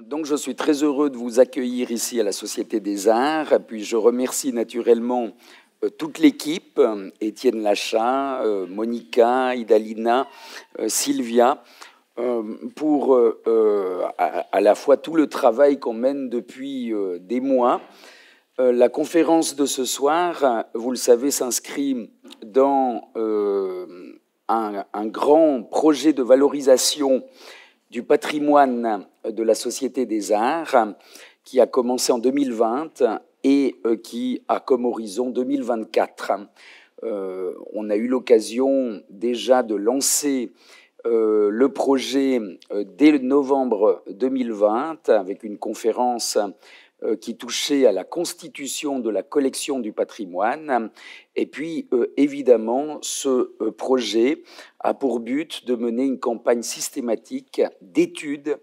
Donc, je suis très heureux de vous accueillir ici à la Société des Arts. Puis, je remercie naturellement toute l'équipe, Étienne Lachat, Monica, Idalina, Sylvia, pour à la fois tout le travail qu'on mène depuis des mois. La conférence de ce soir, vous le savez, s'inscrit dans un grand projet de valorisation du patrimoine de la Société des Arts qui a commencé en 2020 et qui a comme horizon 2024. On a eu l'occasion déjà de lancer le projet dès novembre 2020 avec une conférence qui touchait à la constitution de la collection du patrimoine. Et puis, évidemment, ce projet a pour but de mener une campagne systématique d'études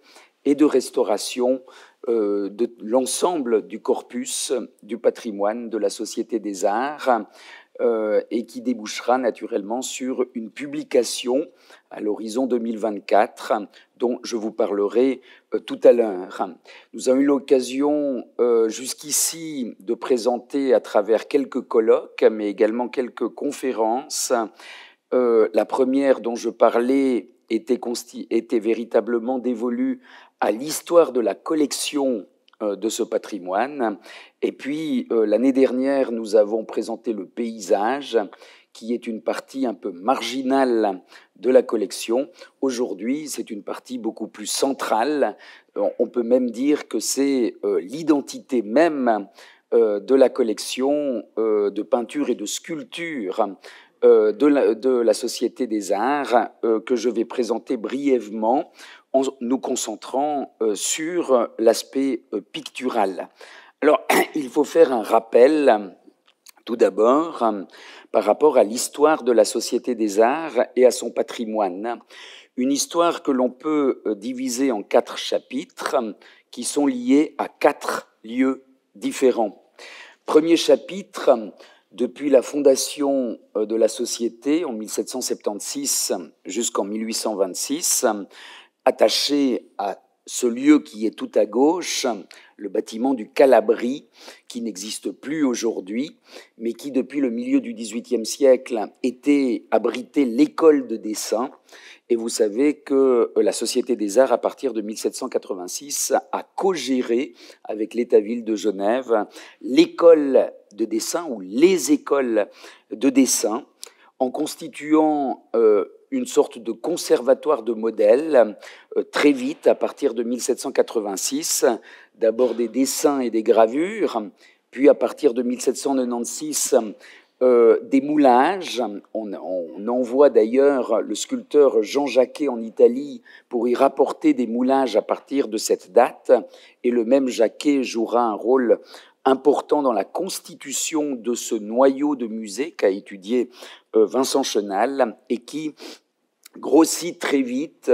et de restauration de l'ensemble du corpus du patrimoine de la Société des Arts et qui débouchera naturellement sur une publication à l'horizon 2024 dont je vous parlerai tout à l'heure. Nous avons eu l'occasion jusqu'ici de présenter à travers quelques colloques, mais également quelques conférences. La première dont je parlais était véritablement dévolue à l'histoire de la collection de ce patrimoine. Et puis, l'année dernière, nous avons présenté le paysage, qui est une partie un peu marginale de la collection. Aujourd'hui, c'est une partie beaucoup plus centrale. On peut même dire que c'est l'identité même de la collection de peinture et de sculpture de la Société des Arts que je vais présenter brièvement en nous concentrant sur l'aspect pictural. Alors, il faut faire un rappel, tout d'abord, par rapport à l'histoire de la Société des Arts et à son patrimoine. Une histoire que l'on peut diviser en 4 chapitres qui sont liés à 4 lieux différents. Premier chapitre, depuis la fondation de la Société en 1776 jusqu'en 1826, attaché à ce lieu qui est tout à gauche, le bâtiment du Calabri, qui n'existe plus aujourd'hui, mais qui, depuis le milieu du XVIIIe siècle, était abrité l'école de dessin. Et vous savez que la Société des Arts, à partir de 1786, a co-géré avec l'État-ville de Genève l'école de dessin ou les écoles de dessin, en constituant une sorte de conservatoire de modèles très vite, à partir de 1786, d'abord des dessins et des gravures, puis à partir de 1796, des moulages. On envoie d'ailleurs le sculpteur Jean Jacquet en Italie pour y rapporter des moulages à partir de cette date, et le même Jacquet jouera un rôle important dans la constitution de ce noyau de musée qu'a étudié Vincent Chenal et qui grossit très vite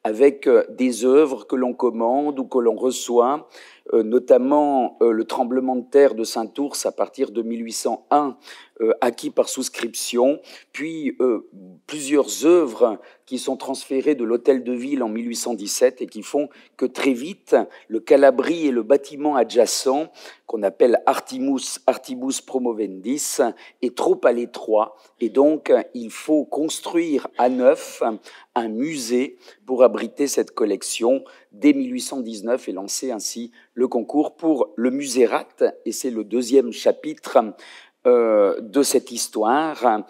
avec des œuvres que l'on commande ou que l'on reçoit, notamment le tremblement de terre de Saint-Ours à partir de 1801, acquis par souscription, puis plusieurs œuvres qui sont transférées de l'hôtel de ville en 1817 et qui font que très vite, le Calabri et le bâtiment adjacent, qu'on appelle Artibus Promovendis, est trop à l'étroit, et donc il faut construire à neuf un musée pour abriter cette collection dès 1819 et lancer ainsi le concours pour le Musérat, et c'est le deuxième chapitre de cette histoire,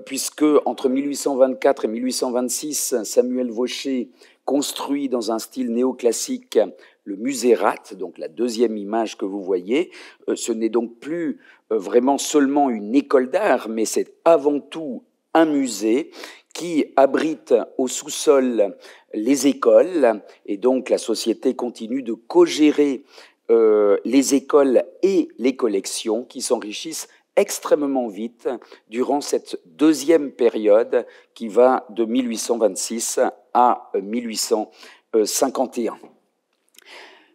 puisque entre 1824 et 1826, Samuel Vaucher construit dans un style néoclassique le Musérat, donc la deuxième image que vous voyez. Ce n'est donc plus vraiment seulement une école d'art, mais c'est avant tout un musée qui abrite au sous-sol les écoles, et donc la Société continue de co-gérer les écoles et les collections qui s'enrichissent extrêmement vite durant cette deuxième période qui va de 1826 à 1851.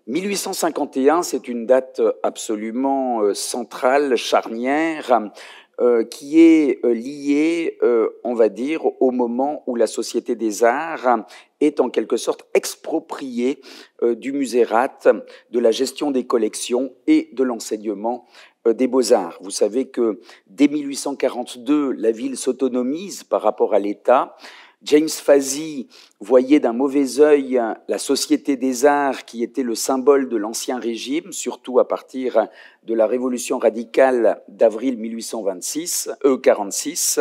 1851, c'est une date absolument centrale, charnière, qui est liée, on va va dire, au moment où la Société des Arts est en quelque sorte expropriée du musérat, de la gestion des collections et de l'enseignement des beaux-arts. Vous savez que dès 1842, la ville s'autonomise par rapport à l'État. James Fazzi voyait d'un mauvais œil la Société des Arts, qui était le symbole de l'Ancien Régime, surtout à partir de la Révolution radicale d'avril 1846.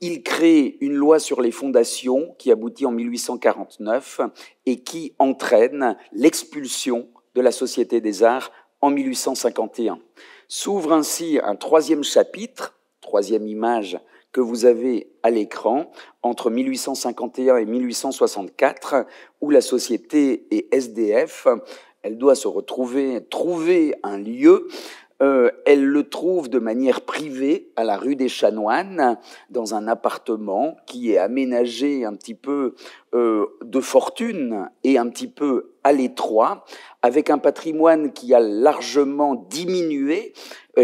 Il crée une loi sur les fondations qui aboutit en 1849 et qui entraîne l'expulsion de la Société des Arts en 1851. S'ouvre ainsi un troisième chapitre, troisième image que vous avez à l'écran, entre 1851 et 1864, où la société est SDF. Elle doit se retrouver, trouver un lieu. Elle le trouve de manière privée à la rue des Chanoines, dans un appartement qui est aménagé un petit peu de fortune et un petit peu à l'étroit, avec un patrimoine qui a largement diminué,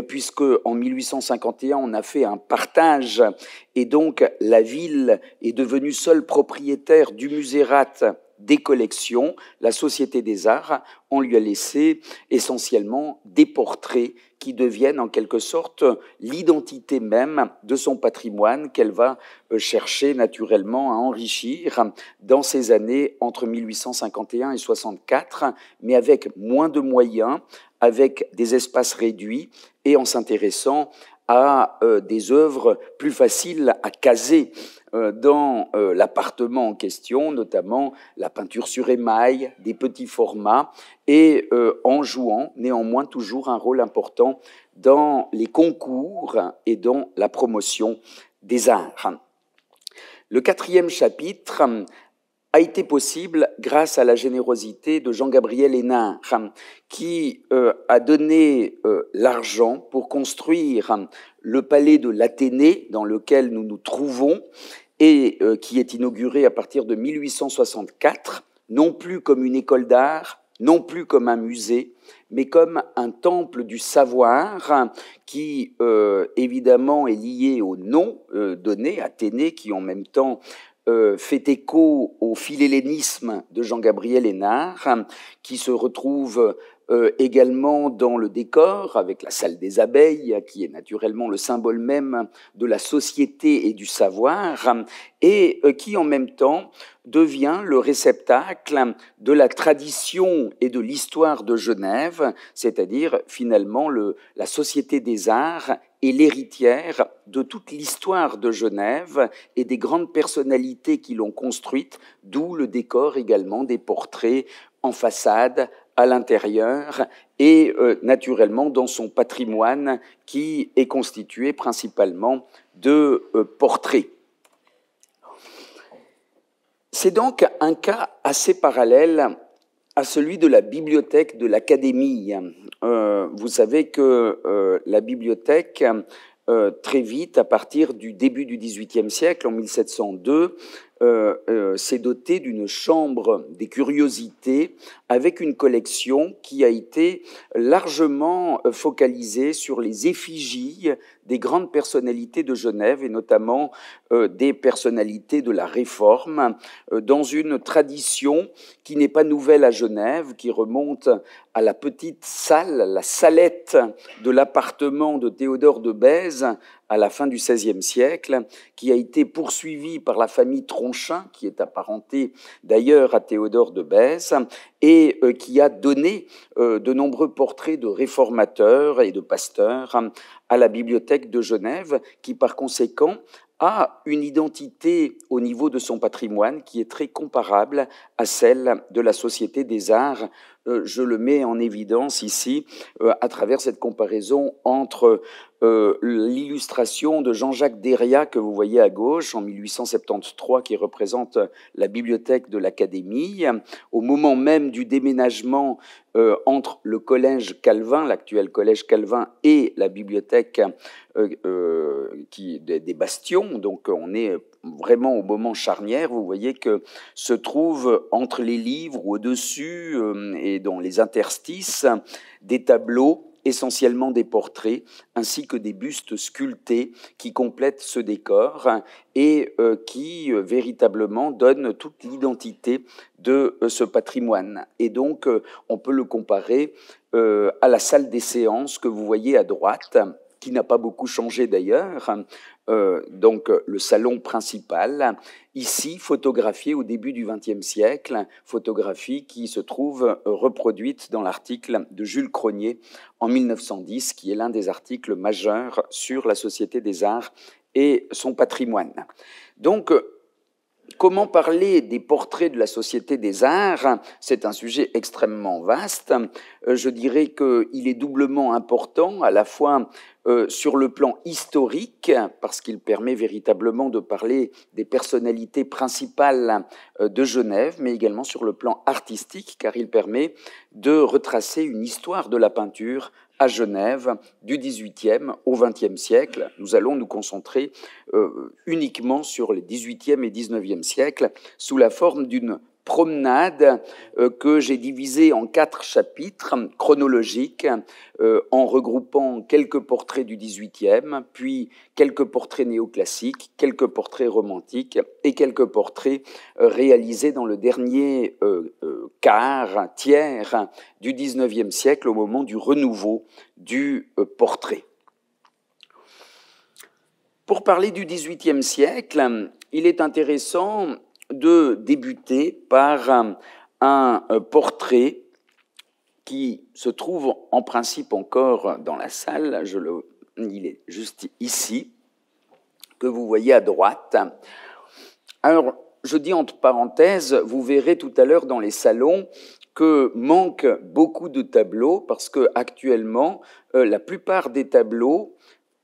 puisque en 1851, on a fait un partage, et donc la ville est devenue seule propriétaire du musérat des collections. La Société des Arts, on lui a laissé essentiellement des portraits qui deviennent en quelque sorte l'identité même de son patrimoine qu'elle va chercher naturellement à enrichir dans ces années entre 1851 et 64, mais avec moins de moyens, avec des espaces réduits et en s'intéressant à des œuvres plus faciles à caser dans l'appartement en question, notamment la peinture sur émail, des petits formats, et en jouant néanmoins toujours un rôle important dans les concours et dans la promotion des arts. Le quatrième chapitre a été possible grâce à la générosité de Jean-Gabriel Hénard, qui a donné l'argent pour construire le palais de l'Athénée dans lequel nous nous trouvons et qui est inauguré à partir de 1864, non plus comme une école d'art, non plus comme un musée, mais comme un temple du savoir qui, évidemment, est lié au nom donné, Athénée, qui en même temps fait écho au philhellénisme de Jean-Gabriel Hénard, qui se retrouve également dans le décor, avec la salle des abeilles, qui est naturellement le symbole même de la société et du savoir, et qui en même temps devient le réceptacle de la tradition et de l'histoire de Genève, c'est-à-dire finalement la Société des Arts est l'héritière de toute l'histoire de Genève et des grandes personnalités qui l'ont construite, d'où le décor également des portraits en façade, à l'intérieur et naturellement dans son patrimoine qui est constitué principalement de portraits. C'est donc un cas assez parallèle à celui de la bibliothèque de l'Académie. Vous savez que la bibliothèque, très vite, à partir du début du XVIIIe siècle, en 1702, s'est dotée d'une chambre des curiosités avec une collection qui a été largement focalisée sur les effigies des grandes personnalités de Genève et notamment des personnalités de la Réforme, dans une tradition qui n'est pas nouvelle à Genève, qui remonte à la petite salle, la salette de l'appartement de Théodore de Bèze à la fin du XVIe siècle, qui a été poursuivie par la famille Tronchin, qui est apparentée d'ailleurs à Théodore de Bèze, et qui a donné de nombreux portraits de réformateurs et de pasteurs à la bibliothèque de Genève, qui par conséquent a une identité au niveau de son patrimoine qui est très comparable à celle de la Société des Arts. Je le mets en évidence ici à travers cette comparaison entre l'illustration de Jean-Jacques Derrida que vous voyez à gauche en 1873 qui représente la bibliothèque de l'Académie au moment même du déménagement entre le collège Calvin, l'actuel collège Calvin, et la bibliothèque des Bastions. Donc on est vraiment au moment charnière. Vous voyez que se trouvent entre les livres ou au-dessus et dans les interstices des tableaux essentiellement des portraits, ainsi que des bustes sculptés qui complètent ce décor et qui véritablement donnent toute l'identité de ce patrimoine. Et donc, on peut le comparer à la salle des séances que vous voyez à droite, qui n'a pas beaucoup changé d'ailleurs, donc le salon principal, ici photographié au début du XXe siècle, photographie qui se trouve reproduite dans l'article de Jules Cronier en 1910, qui est l'un des articles majeurs sur la Société des Arts et son patrimoine. Donc, comment parler des portraits de la Société des Arts? C'est un sujet extrêmement vaste. Je dirais qu'il est doublement important, à la fois sur le plan historique, parce qu'il permet véritablement de parler des personnalités principales de Genève, mais également sur le plan artistique, car il permet de retracer une histoire de la peinture à Genève du XVIIIe au XXe siècle. Nous allons nous concentrer uniquement sur les XVIIIe et XIXe siècles sous la forme d'une promenade que j'ai divisée en 4 chapitres chronologiques en regroupant quelques portraits du XVIIIe, puis quelques portraits néoclassiques, quelques portraits romantiques et quelques portraits réalisés dans le dernier tiers du XIXe siècle au moment du renouveau du portrait. Pour parler du XVIIIe siècle, il est intéressant de débuter par un portrait qui se trouve en principe encore dans la salle. Il est juste ici, que vous voyez à droite. Alors, je dis entre parenthèses, vous verrez tout à l'heure dans les salons que manquent beaucoup de tableaux parce qu'actuellement, la plupart des tableaux,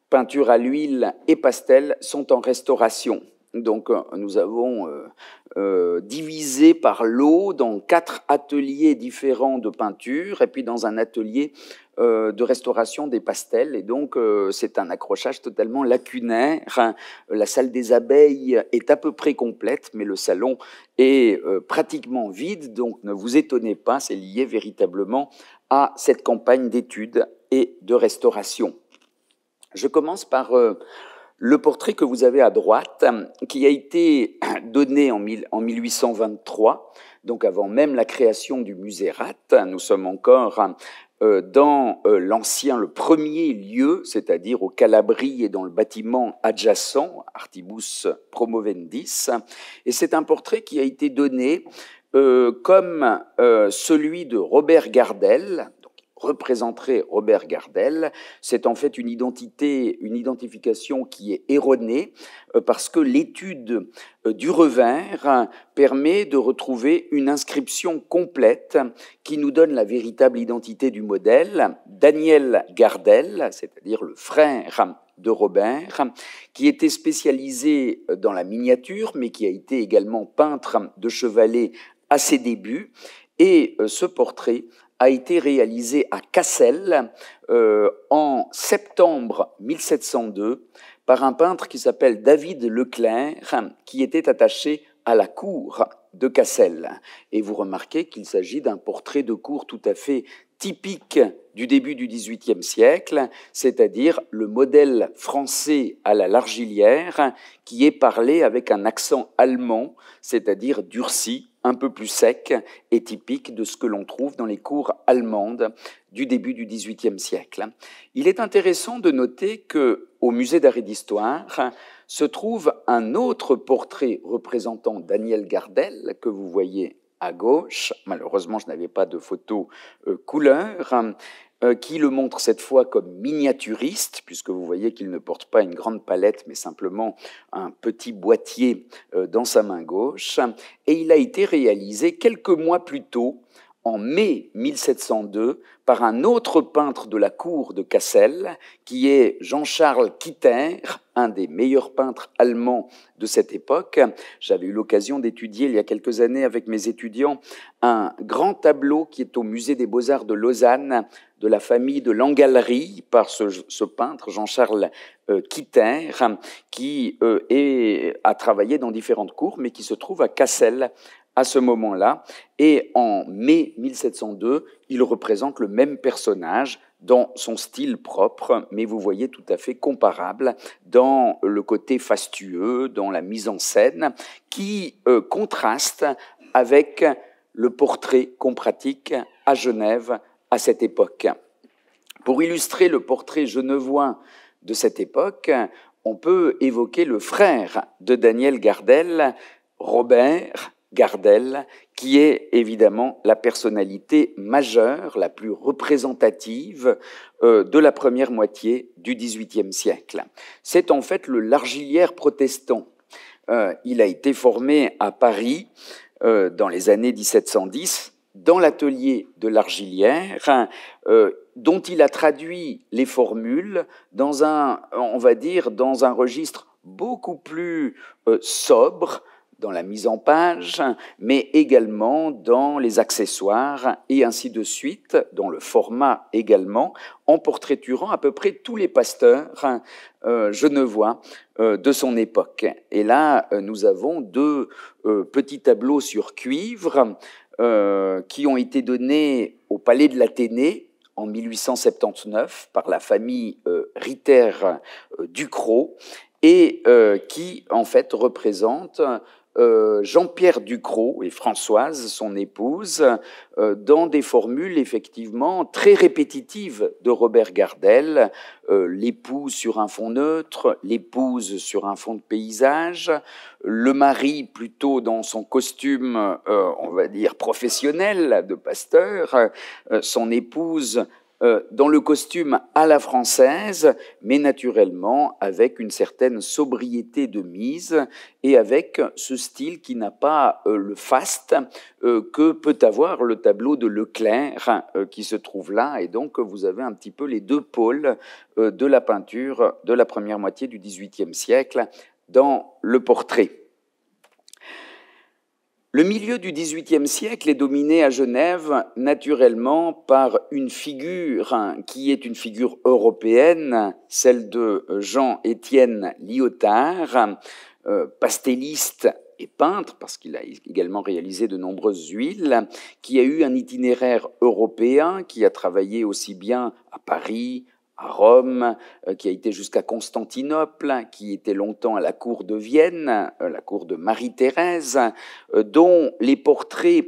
peinture à l'huile et pastel, sont en restauration. Donc, nous avons divisé par lot dans 4 ateliers différents de peinture et puis dans un atelier de restauration des pastels. Et donc, c'est un accrochage totalement lacunaire. La salle des abeilles est à peu près complète, mais le salon est pratiquement vide. Donc, ne vous étonnez pas, c'est lié véritablement à cette campagne d'études et de restauration. Je commence par le portrait que vous avez à droite, qui a été donné en 1823, donc avant même la création du musée Rath. Nous sommes encore dans le premier lieu, c'est-à-dire au Calabri et dans le bâtiment adjacent, Artibus Promovendis. Et c'est un portrait qui a été donné comme celui de Robert Gardel, représenterait Robert Gardel. C'est en fait une identification qui est erronée parce que l'étude du revers permet de retrouver une inscription complète qui nous donne la véritable identité du modèle. Daniel Gardel, c'est-à-dire le frère de Robert, qui était spécialisé dans la miniature, mais qui a été également peintre de chevalet à ses débuts. Et ce portrait a été réalisé à Cassel en septembre 1702 par un peintre qui s'appelle David Leclerc, qui était attaché à la cour de Cassel. Et vous remarquez qu'il s'agit d'un portrait de cour tout à fait typique du début du XVIIIe siècle, c'est-à-dire le modèle français à la Largillière qui est parlé avec un accent allemand, c'est-à-dire durci, un peu plus sec et typique de ce que l'on trouve dans les cours allemandes du début du XVIIIe siècle. Il est intéressant de noter qu'au Musée d'Art et d'Histoire se trouve un autre portrait représentant Daniel Gardel, que vous voyez à gauche. Malheureusement, je n'avais pas de photo couleur, qui le montre cette fois comme miniaturiste, puisque vous voyez qu'il ne porte pas une grande palette, mais simplement un petit boîtier dans sa main gauche. Et il a été réalisé quelques mois plus tôt, en mai 1702, par un autre peintre de la cour de Cassel, qui est Jean-Charles Kitter, un des meilleurs peintres allemands de cette époque. J'avais eu l'occasion d'étudier il y a quelques années avec mes étudiants un grand tableau qui est au Musée des Beaux-Arts de Lausanne, de la famille de Langallery, par ce peintre Jean-Charles Kitter, qui a travaillé dans différentes cours, mais qui se trouve à Cassel à ce moment-là. Et en mai 1702, il représente le même personnage dans son style propre, mais vous voyez tout à fait comparable dans le côté fastueux, dans la mise en scène, qui contraste avec le portrait qu'on pratique à Genève à cette époque. Pour illustrer le portrait genevois de cette époque, on peut évoquer le frère de Daniel Gardel, Robert Gardel, qui est évidemment la personnalité majeure, la plus représentative de la première moitié du XVIIIe siècle. C'est en fait le Largillière protestant. Il a été formé à Paris dans les années 1710, dans l'atelier de Largillière, dont il a traduit les formules dans on va dire, dans un registre beaucoup plus sobre, dans la mise en page, mais également dans les accessoires et ainsi de suite, dans le format également, en portraiturant à peu près tous les pasteurs genevois de son époque. Et là, nous avons deux petits tableaux sur cuivre qui ont été donnés au Palais de l'Athénée en 1879 par la famille Ritter-Ducrot et qui, en fait, représentent Jean-Pierre Ducrot et Françoise, son épouse, dans des formules effectivement très répétitives de Robert Gardel, l'époux sur un fond neutre, l'épouse sur un fond de paysage, le mari plutôt dans son costume, on va dire, professionnel de pasteur, son épouse dans le costume à la française, mais naturellement avec une certaine sobriété de mise et avec ce style qui n'a pas le faste que peut avoir le tableau de Leclerc qui se trouve là. Et donc, vous avez un petit peu les deux pôles de la peinture de la première moitié du XVIIIe siècle dans le portrait. Le milieu du XVIIIe siècle est dominé à Genève naturellement par une figure qui est une figure européenne, celle de Jean-Étienne Lyotard, pastelliste et peintre, parce qu'il a également réalisé de nombreuses huiles, qui a eu un itinéraire européen, qui a travaillé aussi bien à Paris, à Rome, qui a été jusqu'à Constantinople, qui était longtemps à la cour de Vienne, la cour de Marie-Thérèse, dont les portraits,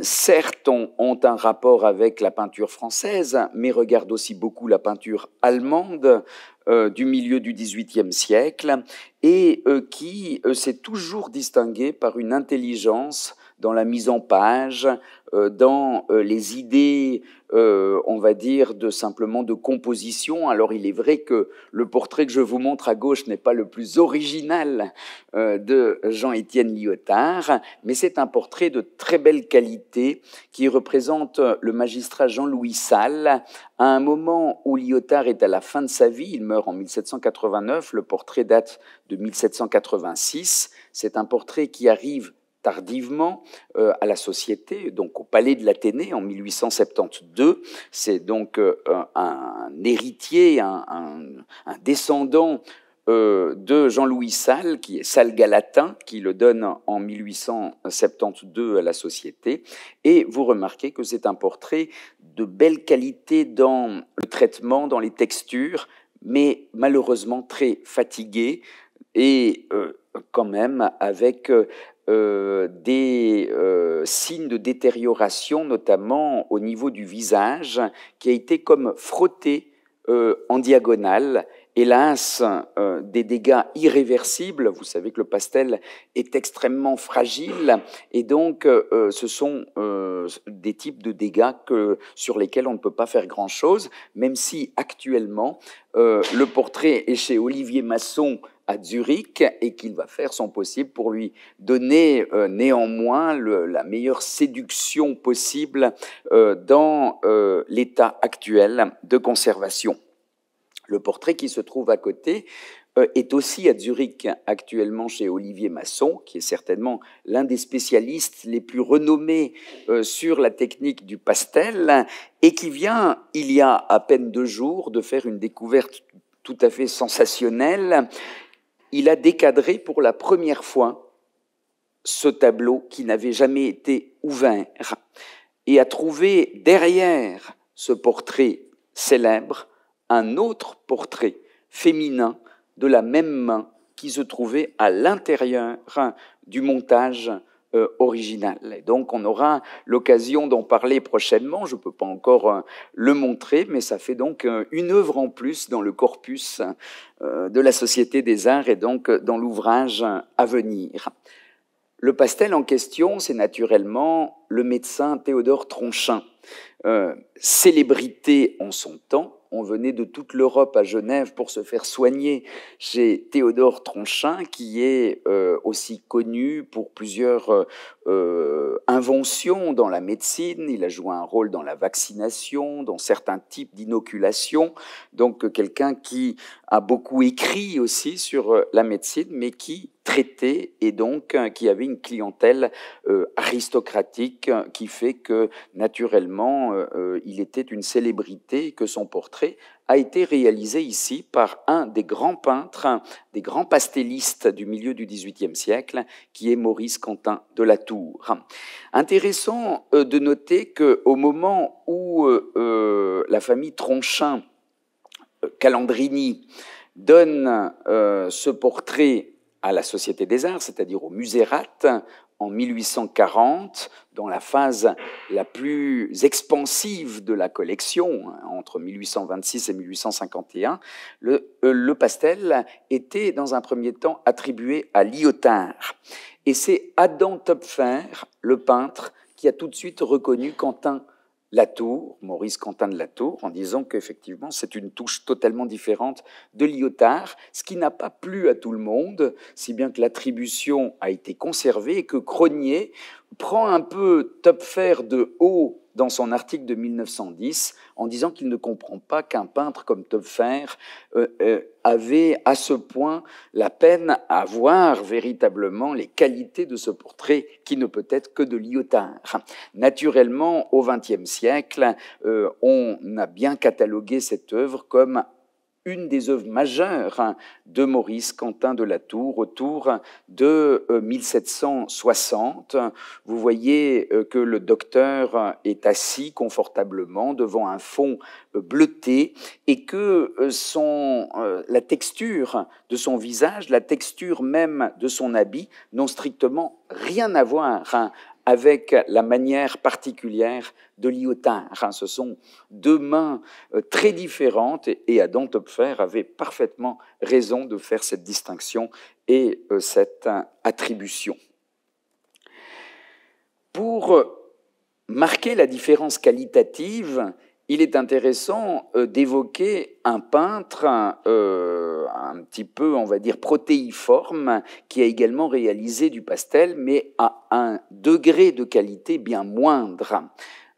certes, ont un rapport avec la peinture française, mais regardent aussi beaucoup la peinture allemande du milieu du XVIIIe siècle, et qui s'est toujours distingué par une intelligence dans la mise en page, dans les idées, on va dire, simplement de composition. Alors, il est vrai que le portrait que je vous montre à gauche n'est pas le plus original de Jean-Étienne Lyotard, mais c'est un portrait de très belle qualité qui représente le magistrat Jean-Louis Salles à un moment où Lyotard est à la fin de sa vie. Il meurt en 1789, le portrait date de 1786. C'est un portrait qui arrive tardivement à la Société, donc au Palais de l'Athénée en 1872. C'est donc un héritier, un descendant de Jean-Louis Salles, qui est Salles-Galatin, qui le donne en 1872 à la Société. Et vous remarquez que c'est un portrait de belle qualité dans le traitement, dans les textures, mais malheureusement très fatigué et quand même avec des signes de détérioration, notamment au niveau du visage, qui a été comme frotté en diagonale. Hélas, des dégâts irréversibles. Vous savez que le pastel est extrêmement fragile et donc ce sont des types de dégâts sur lesquels on ne peut pas faire grand-chose, même si actuellement le portrait est chez Olivier Masson à Zurich et qu'il va faire son possible pour lui donner néanmoins la meilleure séduction possible dans l'état actuel de conservation. Le portrait qui se trouve à côté est aussi à Zurich actuellement chez Olivier Masson, qui est certainement l'un des spécialistes les plus renommés sur la technique du pastel et qui vient, il y a à peine 2 jours, de faire une découverte tout à fait sensationnelle. Il a décadré pour la première fois ce tableau qui n'avait jamais été ouvert. et a trouvé derrière ce portrait célèbre un autre portrait féminin de la même main qui se trouvait à l'intérieur du montage original. Et donc on aura l'occasion d'en parler prochainement, je ne peux pas encore le montrer, mais ça fait donc une œuvre en plus dans le corpus de la Société des Arts et donc dans l'ouvrage à venir. Le pastel en question, c'est naturellement le médecin Théodore Tronchin, célébrité en son temps. On venait de toute l'Europe à Genève pour se faire soigner chez Théodore Tronchin, qui est aussi connu pour plusieurs inventions dans la médecine. Il a joué un rôle dans la vaccination, dans certains types d'inoculations. Donc quelqu'un qui a beaucoup écrit aussi sur la médecine, mais qui traitait et donc qui avait une clientèle aristocratique qui fait que naturellement il était une célébrité, que son portrait a été réalisé ici par un des grands peintres, des grands pastellistes du milieu du XVIIIe siècle, qui est Maurice Quentin de la Tour. Intéressant de noter qu'au moment où la famille Tronchin, Calandrini, donne ce portrait à la Société des Arts, c'est-à-dire au Musérat, en 1840, dans la phase la plus expansive de la collection, entre 1826 et 1851, le pastel était dans un premier temps attribué à Lyotard. Et c'est Adam Töpfer, le peintre, qui a tout de suite reconnu Quentin Latour, Maurice Quentin de Latour, en disant qu'effectivement c'est une touche totalement différente de Lyotard, ce qui n'a pas plu à tout le monde, si bien que l'attribution a été conservée et que Crosnier prend un peu Töpfer de haut dans son article de 1910 en disant qu'il ne comprend pas qu'un peintre comme Töpfer avait à ce point la peine à voir véritablement les qualités de ce portrait qui ne peut être que de Lyotard. Naturellement, au XXe siècle, on a bien catalogué cette œuvre comme une des œuvres majeures de Maurice Quentin de la Tour autour de 1760. Vous voyez que le docteur est assis confortablement devant un fond bleuté et que la texture de son visage, la texture même de son habit n'ont strictement rien à voir avec la manière particulière de Lyotard. Ce sont deux mains très différentes et Adam Töpfer avait parfaitement raison de faire cette distinction et cette attribution. Pour marquer la différence qualitative, il est intéressant d'évoquer un peintre un petit peu, on va dire, protéiforme, qui a également réalisé du pastel, mais à un degré de qualité bien moindre.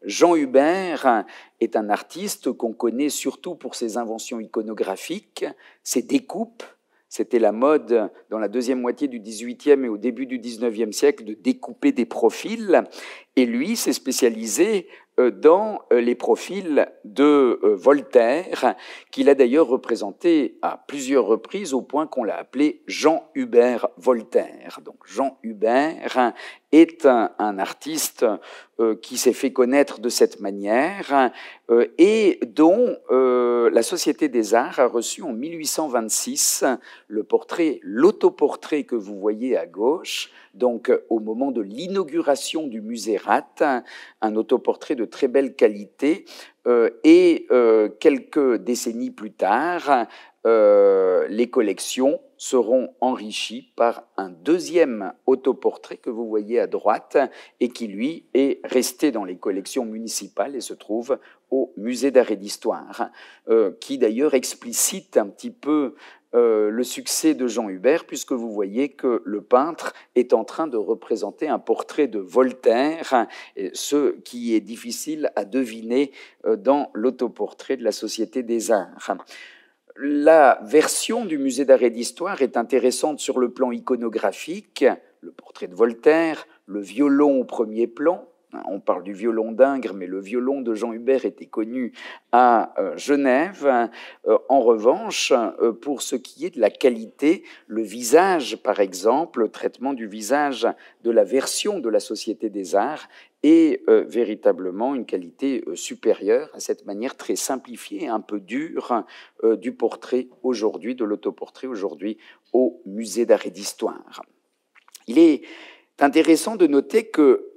Jean Hubert est un artiste qu'on connaît surtout pour ses inventions iconographiques, ses découpes. C'était la mode dans la deuxième moitié du XVIIIe et au début du XIXe siècle de découper des profils. Et lui s'est spécialisé dans les profils de Voltaire, qu'il a d'ailleurs représenté à plusieurs reprises au point qu'on l'a appelé Jean Hubert Voltaire. Donc Jean Hubert est un artiste qui s'est fait connaître de cette manière et dont la Société des Arts a reçu en 1826 le portrait, l'autoportrait que vous voyez à gauche, donc au moment de l'inauguration du Musérat, un autoportrait de très belle qualité, et quelques décennies plus tard, les collections seront enrichies par un deuxième autoportrait que vous voyez à droite et qui, lui, est resté dans les collections municipales et se trouve au Musée d'Art et d'Histoire, qui d'ailleurs explicite un petit peu le succès de Jean Hubert, puisque vous voyez que le peintre est en train de représenter un portrait de Voltaire, ce qui est difficile à deviner dans l'autoportrait de la Société des Arts. La version du Musée d'Art et d'Histoire est intéressante sur le plan iconographique, le portrait de Voltaire, le violon au premier plan, On parle du violon d'Ingres, mais le violon de Jean Hubert était connu à Genève. En revanche, pour ce qui est de la qualité, le visage, par exemple, le traitement du visage de la version de la Société des Arts est véritablement une qualité supérieure à cette manière très simplifiée, un peu dure, du portrait aujourd'hui, de l'autoportrait aujourd'hui au Musée d'Art et d'Histoire. Il est intéressant de noter que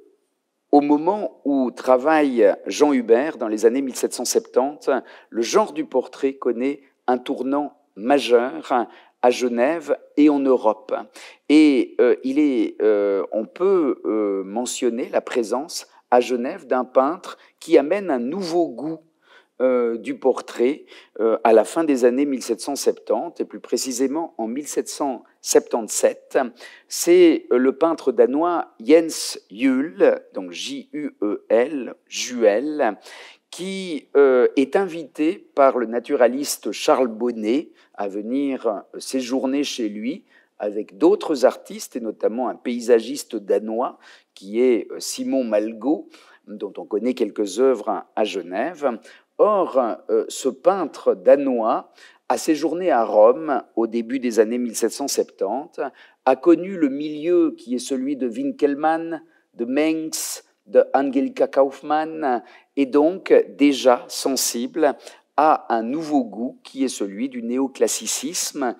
au moment où travaille Jean Hubert, dans les années 1770, le genre du portrait connaît un tournant majeur à Genève et en Europe. Et on peut mentionner la présence à Genève d'un peintre qui amène un nouveau goût du portrait à la fin des années 1770, et plus précisément en 1777. C'est le peintre danois Jens Juel, donc J-U-E-L, Juel, qui est invité par le naturaliste Charles Bonnet à venir séjourner chez lui avec d'autres artistes, et notamment un paysagiste danois qui est Simon Malgot, dont on connaît quelques œuvres à Genève. Or, ce peintre danois a séjourné à Rome au début des années 1770, a connu le milieu qui est celui de Winkelmann, de Mengs, de Angelika Kaufmann, et donc déjà sensible à un nouveau goût qui est celui du néoclassicisme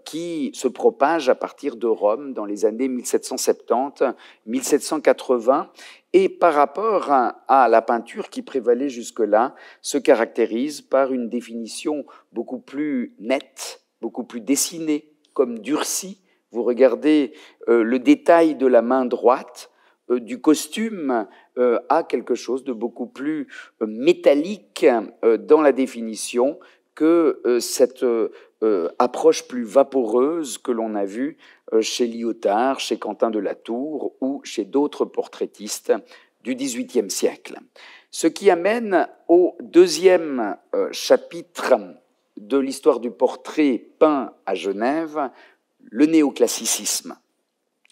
qui se propage à partir de Rome dans les années 1770-1780 et par rapport à la peinture qui prévalait jusque-là se caractérise par une définition beaucoup plus nette, beaucoup plus dessinée, comme durcie. Vous regardez le détail de la main droite, du costume à quelque chose de beaucoup plus métallique dans la définition que cette approche plus vaporeuse que l'on a vue chez Lyotard, chez Quentin de la Tour ou chez d'autres portraitistes du XVIIIe siècle. Ce qui amène au deuxième chapitre de l'histoire du portrait peint à Genève, le néoclassicisme.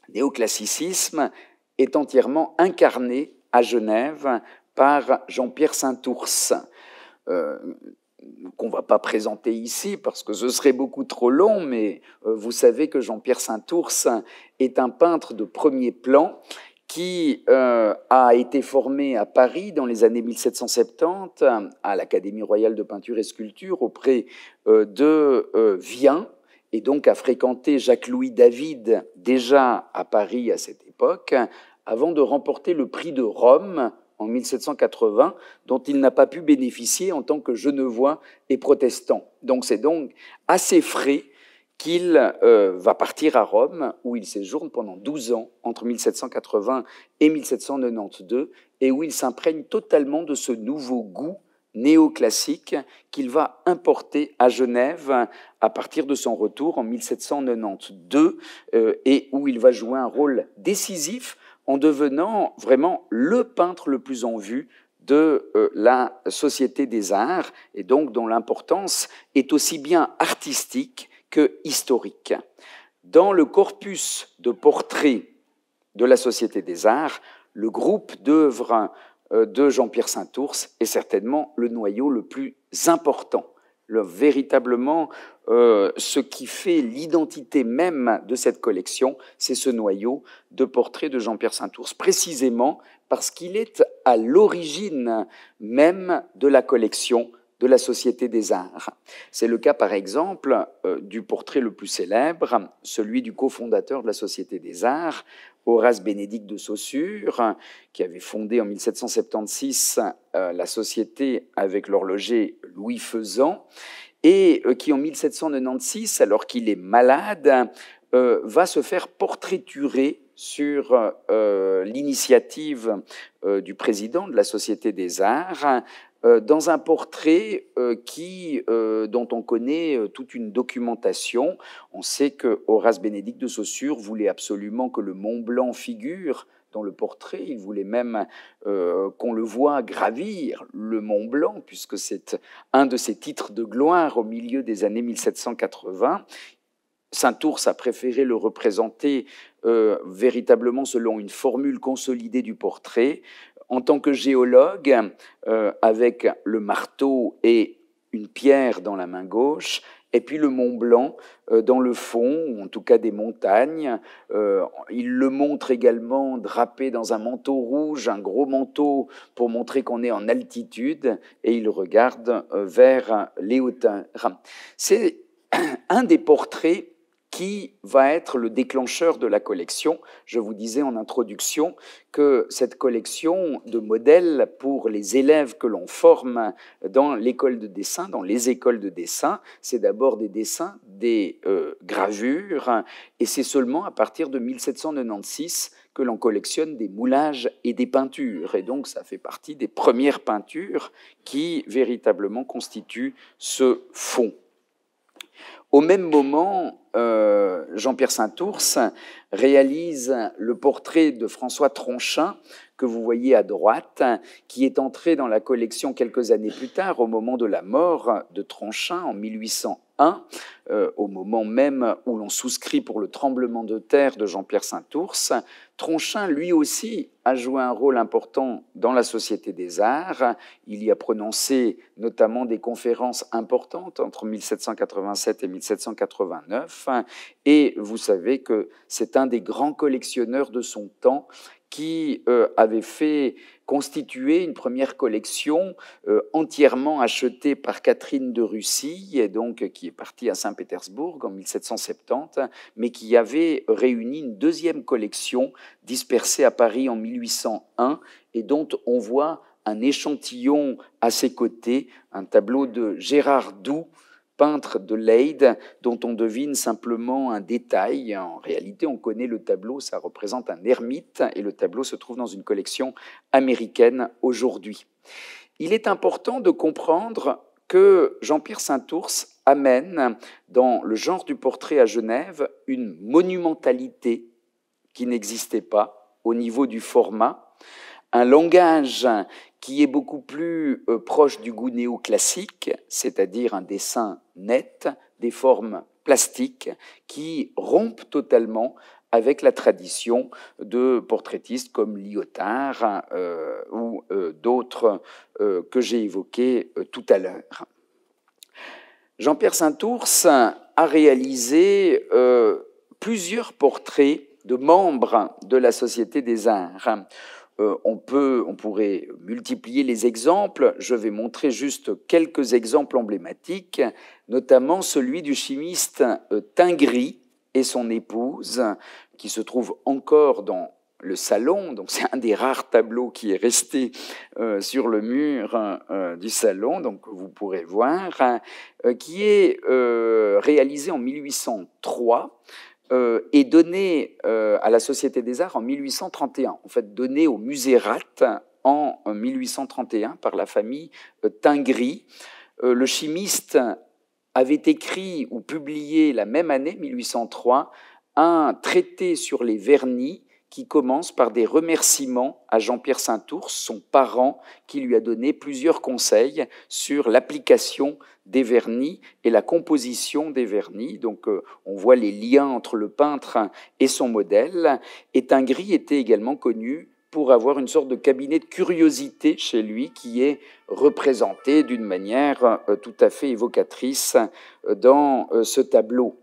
Le néoclassicisme est entièrement incarné à Genève par Jean-Pierre Saint-Ours, qu'on ne va pas présenter ici parce que ce serait beaucoup trop long, mais vous savez que Jean-Pierre Saint-Ours est un peintre de premier plan qui a été formé à Paris dans les années 1770 à l'Académie royale de peinture et sculpture auprès de Vien, et donc a fréquenté Jacques-Louis David déjà à Paris à cette époque, avant de remporter le prix de Rome en 1780, dont il n'a pas pu bénéficier en tant que genevois et protestant. Donc c'est donc assez frais qu'il va partir à Rome, où il séjourne pendant 12 ans, entre 1780 et 1792, et où il s'imprègne totalement de ce nouveau goût néoclassique qu'il va importer à Genève à partir de son retour en 1792 et où il va jouer un rôle décisif en devenant vraiment le peintre le plus en vue de la Société des Arts et donc dont l'importance est aussi bien artistique que historique. Dans le corpus de portraits de la Société des Arts, le groupe d'œuvres de Jean-Pierre Saint-Ours est certainement le noyau le plus important. Véritablement, ce qui fait l'identité même de cette collection, c'est ce noyau de portraits de Jean-Pierre Saint-Ours, précisément parce qu'il est à l'origine même de la collection de la Société des Arts. C'est le cas, par exemple, du portrait le plus célèbre, celui du cofondateur de la Société des Arts, Horace Bénédicte de Saussure, qui avait fondé en 1776 la Société avec l'horloger Louis Faisan, et qui en 1796, alors qu'il est malade, va se faire portraiturer sur l'initiative du président de la Société des Arts, dans un portrait dont on connaît toute une documentation. On sait que Horace Bénédicte de Saussure voulait absolument que le Mont Blanc figure dans le portrait. Il voulait même qu'on le voie gravir le Mont Blanc, puisque c'est un de ses titres de gloire au milieu des années 1780. Saint-Ours a préféré le représenter véritablement selon une formule consolidée du portrait, en tant que géologue, avec le marteau et une pierre dans la main gauche, et puis le Mont Blanc dans le fond, ou en tout cas des montagnes. Il le montre également drapé dans un manteau rouge, un gros manteau pour montrer qu'on est en altitude, et il regarde vers les hauteurs. C'est un des portraits qui va être le déclencheur de la collection. Je vous disais en introduction que cette collection de modèles pour les élèves que l'on forme dans l'école de dessin, dans les écoles de dessin, c'est d'abord des dessins, des gravures, et c'est seulement à partir de 1796 que l'on collectionne des moulages et des peintures. Et donc, ça fait partie des premières peintures qui véritablement constituent ce fond. Au même moment, Jean-Pierre Saint-Ours réalise le portrait de François Tronchin, que vous voyez à droite, qui est entré dans la collection quelques années plus tard, au moment de la mort de Tronchin en 1801, au moment même où l'on souscrit pour le tremblement de terre de Jean-Pierre Saint-Ours. Tronchin, lui aussi, a joué un rôle important dans la Société des Arts. Il y a prononcé notamment des conférences importantes entre 1787 et 1789. Et vous savez que c'est un des grands collectionneurs de son temps qui avait fait constituer une première collection entièrement achetée par Catherine de Russie, et donc qui est partie à Saint-Pétersbourg en 1770, mais qui avait réuni une deuxième collection dispersée à Paris en 1801 et dont on voit un échantillon à ses côtés, un tableau de Gérard Doux, peintre de Leyde, dont on devine simplement un détail. En réalité, on connaît le tableau, ça représente un ermite, et le tableau se trouve dans une collection américaine aujourd'hui. Il est important de comprendre que Jean-Pierre Saint-Ours amène, dans le genre du portrait à Genève, une monumentalité qui n'existait pas au niveau du format, un langage qui est beaucoup plus proche du goût néoclassique, c'est-à-dire un dessin net, des formes plastiques qui rompent totalement avec la tradition de portraitistes comme Lyotard ou d'autres que j'ai évoqués tout à l'heure. Jean-Pierre Saint-Ours a réalisé plusieurs portraits de membres de la Société des Arts. On pourrait multiplier les exemples. Je vais montrer juste quelques exemples emblématiques, notamment celui du chimiste Tinguely et son épouse, qui se trouve encore dans le salon. Donc c'est un des rares tableaux qui est resté sur le mur du salon, donc vous pourrez voir, qui est réalisé en 1803. Et donné à la Société des Arts en 1831, en fait donné au Musée Rath en 1831 par la famille Tinguely. Le chimiste avait écrit ou publié la même année, 1803, un traité sur les vernis qui commence par des remerciements à Jean-Pierre Saint-Ours, son parent, qui lui a donné plusieurs conseils sur l'application des vernis et la composition des vernis. Donc, on voit les liens entre le peintre et son modèle. Et Tinguely était également connu pour avoir une sorte de cabinet de curiosité chez lui qui est représenté d'une manière tout à fait évocatrice dans ce tableau.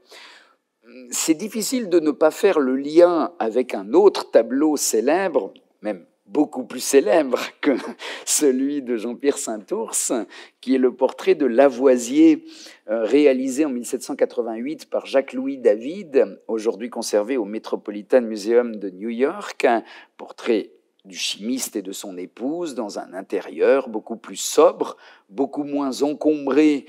C'est difficile de ne pas faire le lien avec un autre tableau célèbre, même beaucoup plus célèbre que celui de Jean-Pierre Saint-Ours, qui est le portrait de Lavoisier, réalisé en 1788 par Jacques-Louis David, aujourd'hui conservé au Metropolitan Museum de New York, un portrait du chimiste et de son épouse dans un intérieur beaucoup plus sobre, beaucoup moins encombré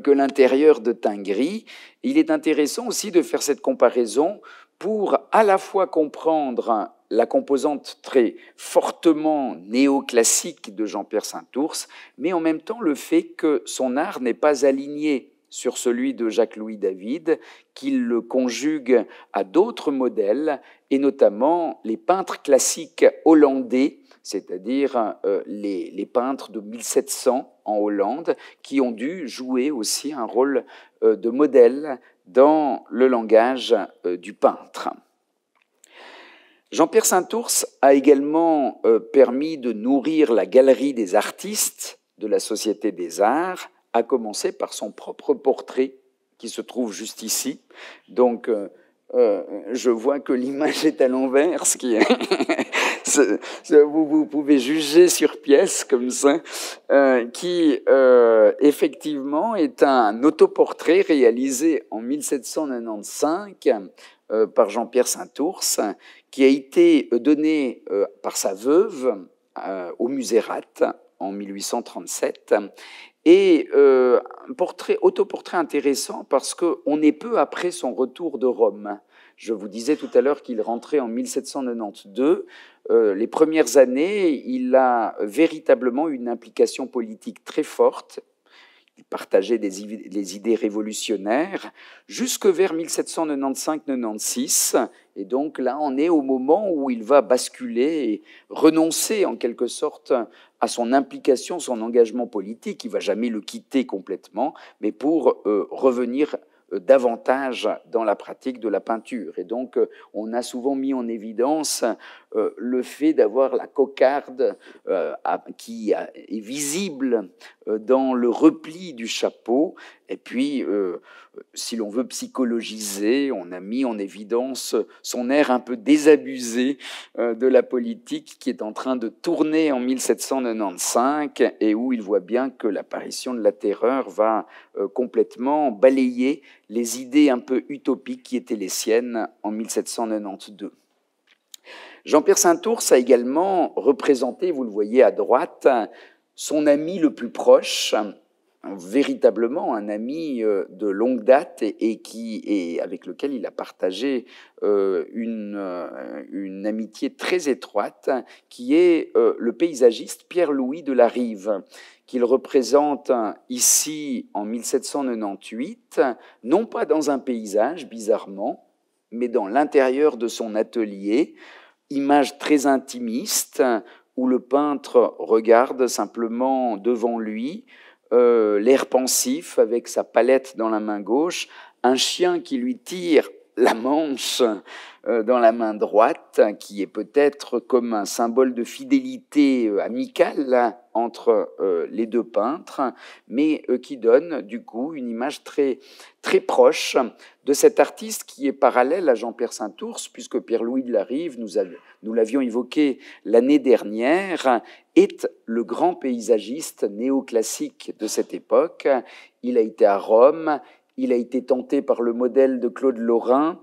que l'intérieur de Tinguely. Il est intéressant aussi de faire cette comparaison pour à la fois comprendre la composante très fortement néoclassique de Jean-Pierre Saint-Ours, mais en même temps le fait que son art n'est pas aligné sur celui de Jacques-Louis David, qu'il le conjugue à d'autres modèles, et notamment les peintres classiques hollandais, c'est-à-dire les peintres de 1700 en Hollande, qui ont dû jouer aussi un rôle de modèle dans le langage du peintre. Jean-Pierre Saint-Ours a également permis de nourrir la galerie des artistes de la Société des Arts, à commencer par son propre portrait, qui se trouve juste ici. Donc, je vois que l'image est à l'envers, ce qui est vous pouvez juger sur pièce comme ça, qui effectivement est un autoportrait réalisé en 1795 par Jean-Pierre Saint-Ours, qui a été donné par sa veuve au Musérat en 1837. Et un autoportrait intéressant parce qu'on est peu après son retour de Rome. Je vous disais tout à l'heure qu'il rentrait en 1792. Les premières années, il a véritablement une implication politique très forte. Il partageait les idées révolutionnaires jusque vers 1795-96. Et donc là, on est au moment où il va basculer et renoncer en quelque sorte à son implication, son engagement politique. Il ne va jamais le quitter complètement, mais pour revenir davantage dans la pratique de la peinture. Et donc, on a souvent mis en évidence le fait d'avoir la cocarde qui est visible dans le repli du chapeau. Et puis, si l'on veut psychologiser, on a mis en évidence son air un peu désabusé de la politique qui est en train de tourner en 1795 et où il voit bien que l'apparition de la terreur va complètement balayer les idées un peu utopiques qui étaient les siennes en 1792. Jean-Pierre Saint-Ours a également représenté, vous le voyez à droite, son ami le plus proche, véritablement un ami de longue date et avec lequel il a partagé une amitié très étroite, qui est le paysagiste Pierre-Louis de Larive, qu'il représente ici en 1798, non pas dans un paysage, bizarrement, mais dans l'intérieur de son atelier, image très intimiste, où le peintre regarde simplement devant lui, l'air pensif avec sa palette dans la main gauche, un chien qui lui tire la manche dans la main droite, qui est peut-être comme un symbole de fidélité amicale entre les deux peintres, mais qui donne du coup une image très, très proche de cet artiste qui est parallèle à Jean-Pierre Saint-Ours, puisque Pierre-Louis de Larive, nous l'avions évoqué l'année dernière, est le grand paysagiste néoclassique de cette époque. Il a été à Rome, il a été tenté par le modèle de Claude Lorrain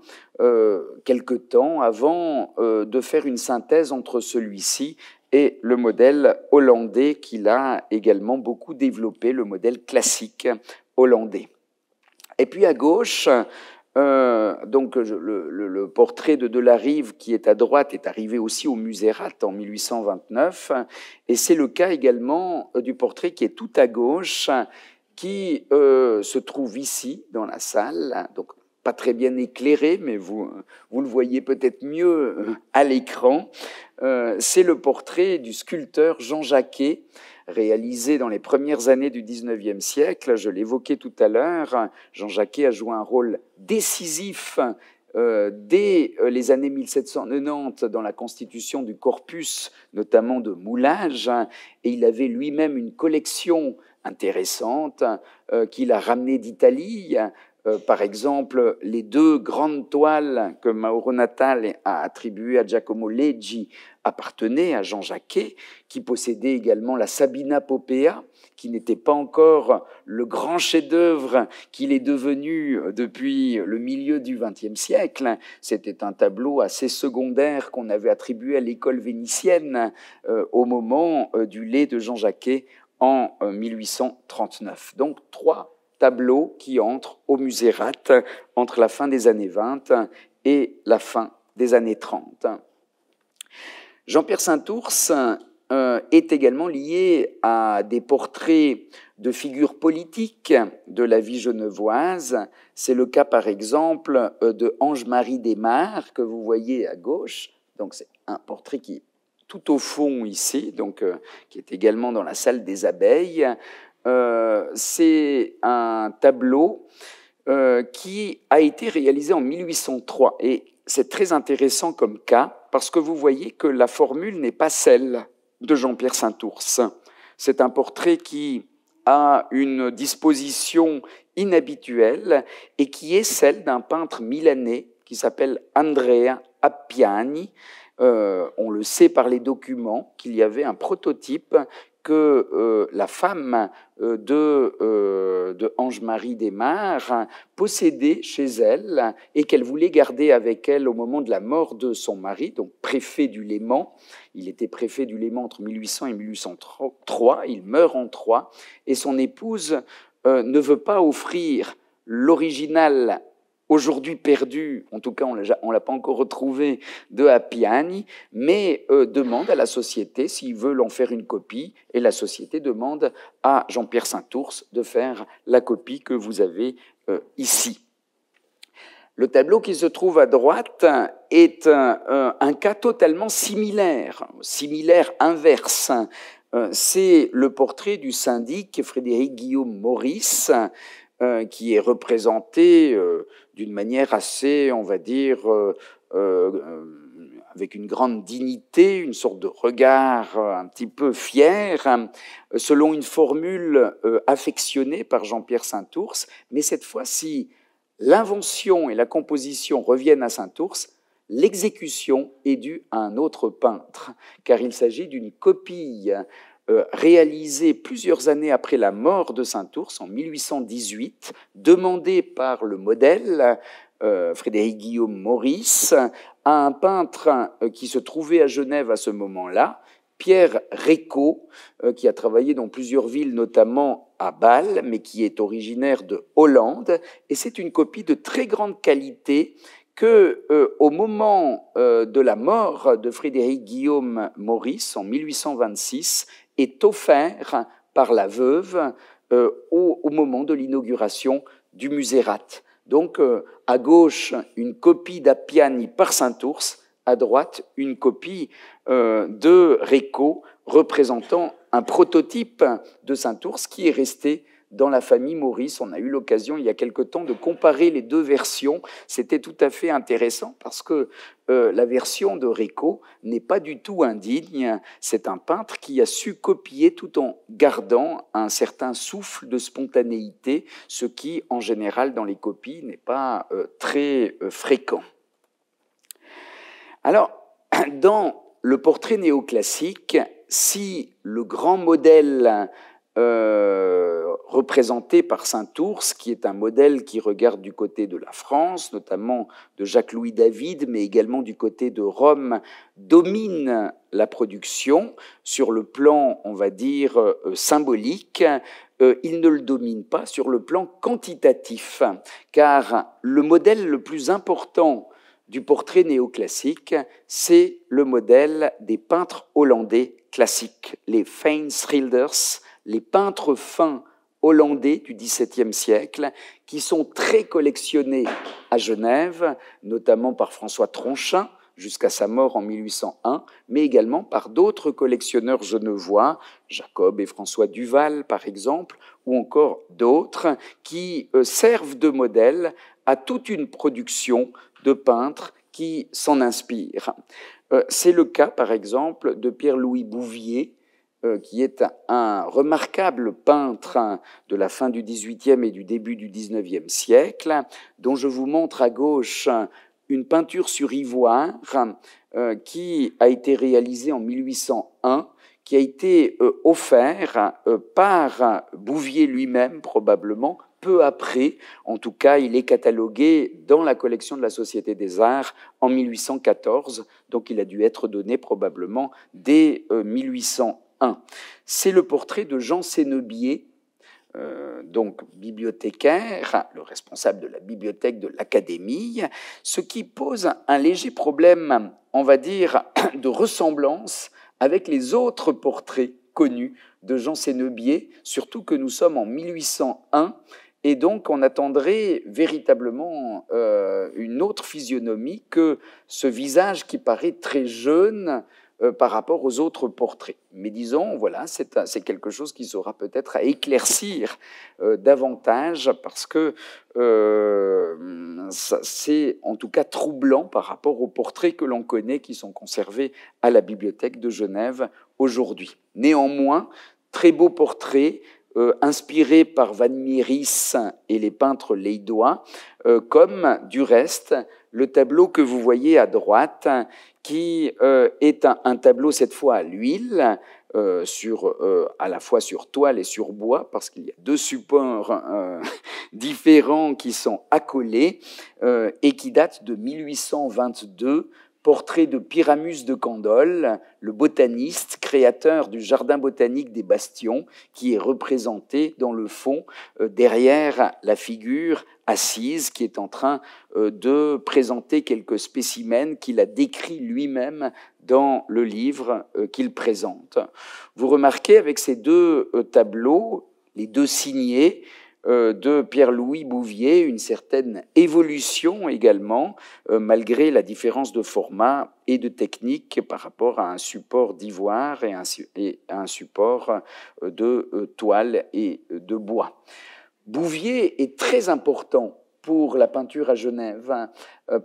quelque temps avant de faire une synthèse entre celui-ci et le modèle hollandais qu'il a également beaucoup développé, le modèle classique hollandais. Et puis à gauche, donc le portrait de Delarive qui est à droite est arrivé aussi au Musérat en 1829, et c'est le cas également du portrait qui est tout à gauche, qui se trouve ici dans la salle, donc pas très bien éclairé, mais vous le voyez peut-être mieux à l'écran. C'est le portrait du sculpteur Jean Jacquet, réalisé dans les premières années du XIXe siècle. Je l'évoquais tout à l'heure, Jean Jacquet a joué un rôle décisif dès les années 1790 dans la constitution du corpus, notamment de moulage, et il avait lui-même une collection intéressante qu'il a ramenée d'Italie. Par exemple, les deux grandes toiles que Mauro Natale a attribuées à Giacomo Leggi appartenaient à Jean Jacquet, qui possédait également la Sabina Popea, qui n'était pas encore le grand chef-d'œuvre qu'il est devenu depuis le milieu du XXe siècle. C'était un tableau assez secondaire qu'on avait attribué à l'école vénitienne au moment du lait de Jean Jacquet en 1839. Donc, trois tableaux qui entrent au Musérat entre la fin des années 20 et la fin des années 30. Jean-Pierre Saint-Ours est également lié à des portraits de figures politiques de la vie genevoise. C'est le cas, par exemple, de Ange-Marie Desmarres, que vous voyez à gauche. Donc, c'est un portrait qui est tout au fond ici, donc, qui est également dans la salle des abeilles. C'est un tableau qui a été réalisé en 1803. Et c'est très intéressant comme cas, parce que vous voyez que la formule n'est pas celle de Jean-Pierre Saint-Ours. C'est un portrait qui a une disposition inhabituelle et qui est celle d'un peintre milanais qui s'appelle Andrea Appiani. On le sait par les documents qu'il y avait un prototype que la femme de Ange-Marie Desmarres possédait chez elle et qu'elle voulait garder avec elle au moment de la mort de son mari, donc préfet du Léman. Il était préfet du Léman entre 1800 et 1803, il meurt en Troyes, et son épouse ne veut pas offrir l'original aujourd'hui perdu, en tout cas on ne l'a pas encore retrouvé, de Appiani, mais demande à la société s'ils veulent en faire une copie, et la société demande à Jean-Pierre Saint-Ours de faire la copie que vous avez ici. Le tableau qui se trouve à droite est un cas totalement similaire inverse. C'est le portrait du syndic Frédéric Guillaume Maurice, qui est représenté d'une manière assez, on va dire, avec une grande dignité, une sorte de regard un petit peu fier, selon une formule affectionnée par Jean-Pierre Saint-Ours. Mais cette fois-ci, l'invention et la composition reviennent à Saint-Ours, l'exécution est due à un autre peintre, car il s'agit d'une copie réalisé plusieurs années après la mort de Saint-Ours, en 1818, demandé par le modèle Frédéric Guillaume Maurice à un peintre qui se trouvait à Genève à ce moment-là, Pierre Récaud, qui a travaillé dans plusieurs villes, notamment à Bâle, mais qui est originaire de Hollande. Et c'est une copie de très grande qualité que, au moment de la mort de Frédéric Guillaume Maurice, en 1826, est offert par la veuve au moment de l'inauguration du Musérat. Donc, à gauche, une copie d'Appiani par Saint-Ours, à droite, une copie de Récaud représentant un prototype de Saint-Ours qui est resté dans la famille Maurice. On a eu l'occasion, il y a quelque temps, de comparer les deux versions. C'était tout à fait intéressant parce que la version de Récaud n'est pas du tout indigne. C'est un peintre qui a su copier tout en gardant un certain souffle de spontanéité, ce qui, en général, dans les copies, n'est pas très fréquent. Alors, dans le portrait néoclassique, si le grand modèle représenté par Saint-Ours, qui est un modèle qui regarde du côté de la France, notamment de Jacques-Louis David, mais également du côté de Rome, domine la production sur le plan, on va dire, symbolique. Il ne le domine pas sur le plan quantitatif, car le modèle le plus important du portrait néoclassique, c'est le modèle des peintres hollandais classiques, les Fijnschilders, les peintres fins hollandais du XVIIe siècle, qui sont très collectionnés à Genève, notamment par François Tronchin, jusqu'à sa mort en 1801, mais également par d'autres collectionneurs genevois, Jacob et François Duval, par exemple, ou encore d'autres, qui servent de modèle à toute une production de peintres qui s'en inspirent. C'est le cas, par exemple, de Pierre-Louis Bouvier, qui est un remarquable peintre de la fin du XVIIIe et du début du XIXe siècle, dont je vous montre à gauche une peinture sur ivoire qui a été réalisée en 1801, qui a été offert par Bouvier lui-même, probablement, peu après. En tout cas, il est catalogué dans la collection de la Société des Arts en 1814, donc il a dû être donné probablement dès 1801. C'est le portrait de Jean Sénebier, donc bibliothécaire, le responsable de la bibliothèque de l'Académie, ce qui pose un léger problème, on va dire, de ressemblance avec les autres portraits connus de Jean Sénebier, surtout que nous sommes en 1801, et donc on attendrait véritablement une autre physionomie que ce visage qui paraît très jeune, par rapport aux autres portraits. Mais disons, voilà, c'est quelque chose qui sera peut-être à éclaircir davantage, parce que c'est en tout cas troublant par rapport aux portraits que l'on connaît, qui sont conservés à la Bibliothèque de Genève aujourd'hui. Néanmoins, très beau portrait, inspiré par Van Mieris et les peintres leidois, comme du reste le tableau que vous voyez à droite, qui est un tableau cette fois à l'huile, à la fois sur toile et sur bois, parce qu'il y a deux supports différents qui sont accolés et qui datent de 1822. Portrait de Pyramus de Candolle, le botaniste, créateur du jardin botanique des Bastions, qui est représenté dans le fond derrière la figure assise, qui est en train de présenter quelques spécimens qu'il a décrits lui-même dans le livre qu'il présente. Vous remarquez avec ces deux tableaux, les deux signés, de Pierre-Louis Bouvier, une certaine évolution également, malgré la différence de format et de technique par rapport à un support d'ivoire et à un support de toile et de bois. Bouvier est très important pour la peinture à Genève,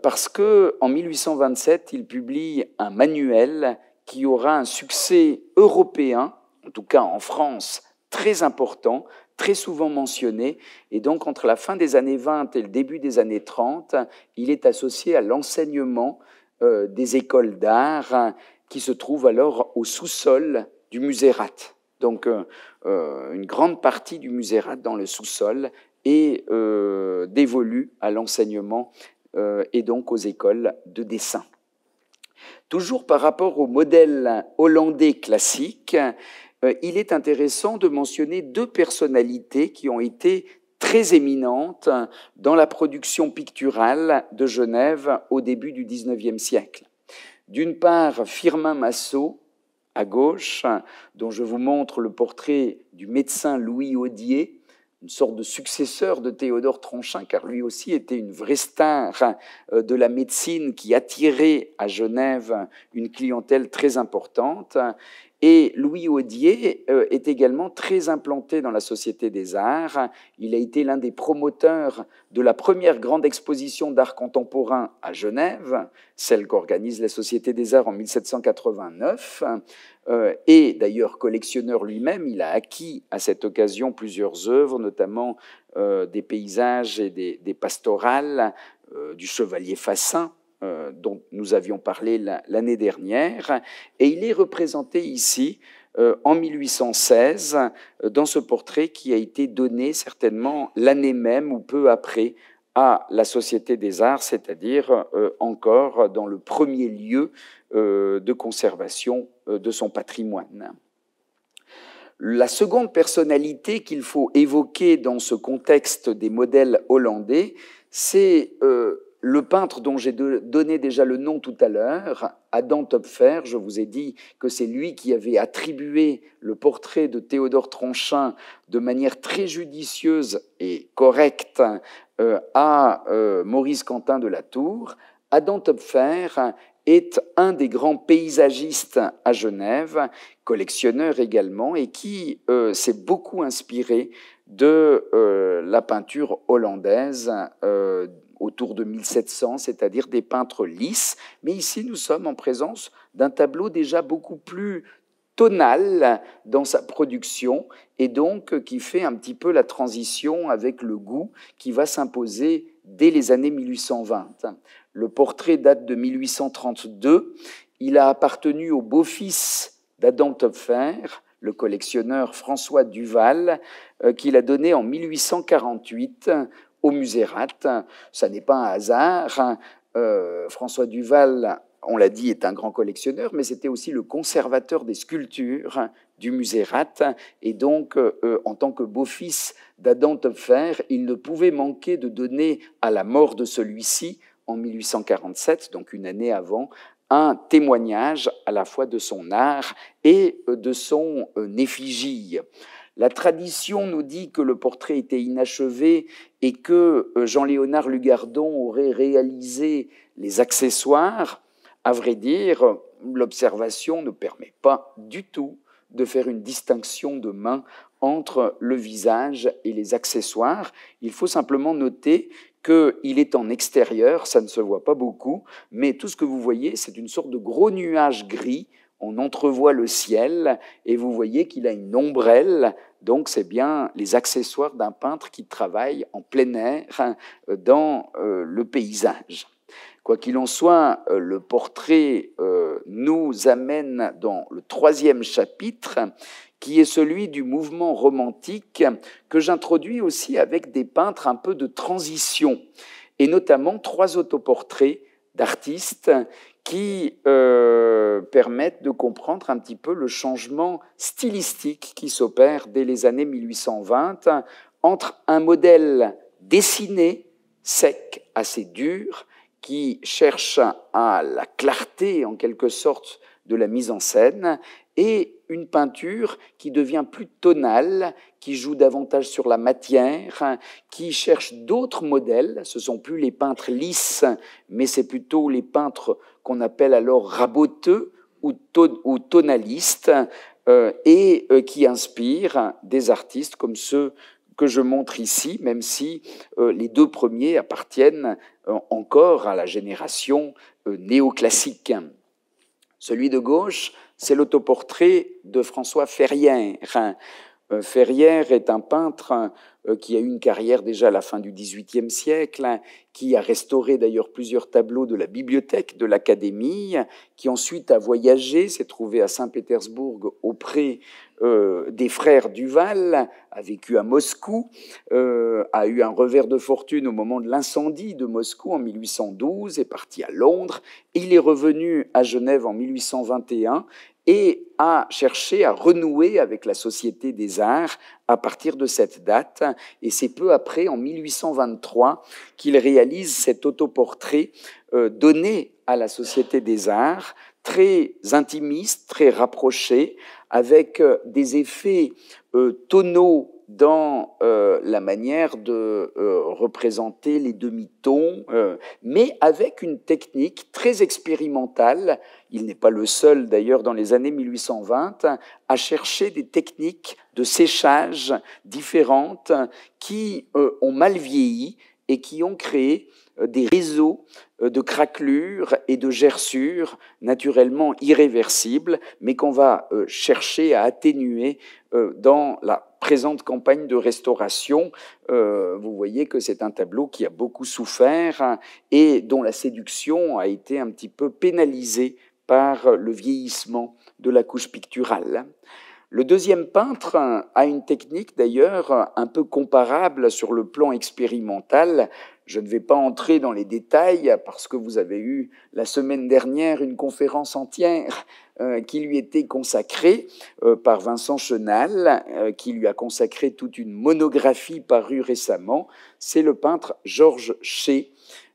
parce qu'en 1827, il publie un manuel qui aura un succès européen, en tout cas en France, très important, très souvent mentionné, et donc entre la fin des années 20 et le début des années 30, il est associé à l'enseignement des écoles d'art qui se trouvent alors au sous-sol du Musérat. Donc une grande partie du Musérat dans le sous-sol est dévolue à l'enseignement et donc aux écoles de dessin. Toujours par rapport au modèle hollandais classique, il est intéressant de mentionner deux personnalités qui ont été très éminentes dans la production picturale de Genève au début du XIXe siècle. D'une part, Firmin Massot, à gauche, dont je vous montre le portrait du médecin Louis Audier, une sorte de successeur de Théodore Tronchin, car lui aussi était une vraie star de la médecine qui attirait à Genève une clientèle très importante. Et Louis Audier est également très implanté dans la Société des Arts. Il a été l'un des promoteurs de la première grande exposition d'art contemporain à Genève, celle qu'organise la Société des Arts en 1789. Et d'ailleurs collectionneur lui-même, il a acquis à cette occasion plusieurs œuvres, notamment des paysages et des pastorales du chevalier Fassin, dont nous avions parlé l'année dernière, et il est représenté ici en 1816 dans ce portrait qui a été donné certainement l'année même ou peu après à la Société des Arts, c'est-à-dire encore dans le premier lieu de conservation de son patrimoine. La seconde personnalité qu'il faut évoquer dans ce contexte des modèles hollandais, c'est le peintre dont j'ai donné déjà le nom tout à l'heure, Adam Töpfer. Je vous ai dit que c'est lui qui avait attribué le portrait de Théodore Tronchin de manière très judicieuse et correcte à Maurice Quentin de la Tour. Adam Töpfer est un des grands paysagistes à Genève, collectionneur également, et qui s'est beaucoup inspiré de la peinture hollandaise autour de 1700, c'est-à-dire des peintres lisses. Mais ici, nous sommes en présence d'un tableau déjà beaucoup plus tonal dans sa production, et donc qui fait un petit peu la transition avec le goût qui va s'imposer dès les années 1820. Le portrait date de 1832. Il a appartenu au beau-fils d'Adam Töpfer, le collectionneur François Duval, qu'il a donné en 1848 au Musérat. Ça n'est pas un hasard. François Duval, on l'a dit, est un grand collectionneur, mais c'était aussi le conservateur des sculptures du Musérat. Et donc, en tant que beau-fils d'Adam Töpfer, il ne pouvait manquer de donner à la mort de celui-ci, en 1847, donc une année avant, un témoignage à la fois de son art et de son effigie. La tradition nous dit que le portrait était inachevé et que Jean-Léonard Lugardon aurait réalisé les accessoires. À vrai dire, l'observation ne permet pas du tout de faire une distinction de main entre le visage et les accessoires. Il faut simplement noter qu'il est en extérieur, ça ne se voit pas beaucoup, mais tout ce que vous voyez, c'est une sorte de gros nuage gris. On entrevoit le ciel et vous voyez qu'il a une ombrelle, donc c'est bien les accessoires d'un peintre qui travaille en plein air dans le paysage. Quoi qu'il en soit, le portrait nous amène dans le 3e chapitre, qui est celui du mouvement romantique, que j'introduis aussi avec des peintres un peu de transition, et notamment 3 autoportraits d'artistes qui permettent de comprendre un petit peu le changement stylistique qui s'opère dès les années 1820 entre un modèle dessiné, sec, assez dur, qui cherche à la clarté, en quelque sorte, de la mise en scène, et une peinture qui devient plus tonale, qui joue davantage sur la matière, qui cherche d'autres modèles. Ce ne sont plus les peintres lisses, mais c'est plutôt les peintres qu'on appelle alors raboteux ou tonalistes, et qui inspirent des artistes comme ceux que je montre ici, même si les 2 premiers appartiennent encore à la génération néoclassique. Celui de gauche, c'est l'autoportrait de François Ferrière. Ferrière est un peintre qui a eu une carrière déjà à la fin du XVIIIe siècle, qui a restauré d'ailleurs plusieurs tableaux de la bibliothèque de l'Académie, qui ensuite a voyagé, s'est trouvé à Saint-Pétersbourg auprès des frères Duval, a vécu à Moscou, a eu un revers de fortune au moment de l'incendie de Moscou en 1812, est parti à Londres, il est revenu à Genève en 1821 et a cherché à renouer avec la Société des Arts à partir de cette date. Et c'est peu après, en 1823, qu'il réalise cet autoportrait donné à la Société des Arts, très intimiste, très rapproché, avec des effets tonaux dans la manière de représenter les demi-tons, mais avec une technique très expérimentale. Il n'est pas le seul, d'ailleurs, dans les années 1820, à chercher des techniques de séchage différentes qui ont mal vieilli et qui ont créé des réseaux de craquelures et de gerçures naturellement irréversibles, mais qu'on va chercher à atténuer dans la présente campagne de restauration. Vous voyez que c'est un tableau qui a beaucoup souffert et dont la séduction a été un petit peu pénalisée par le vieillissement de la couche picturale. Le 2e peintre a une technique d'ailleurs un peu comparable sur le plan expérimental. Je ne vais pas entrer dans les détails parce que vous avez eu la semaine dernière une conférence entière qui lui était consacrée par Vincent Chenal, qui lui a consacré toute une monographie parue récemment. C'est le peintre Georges Chey,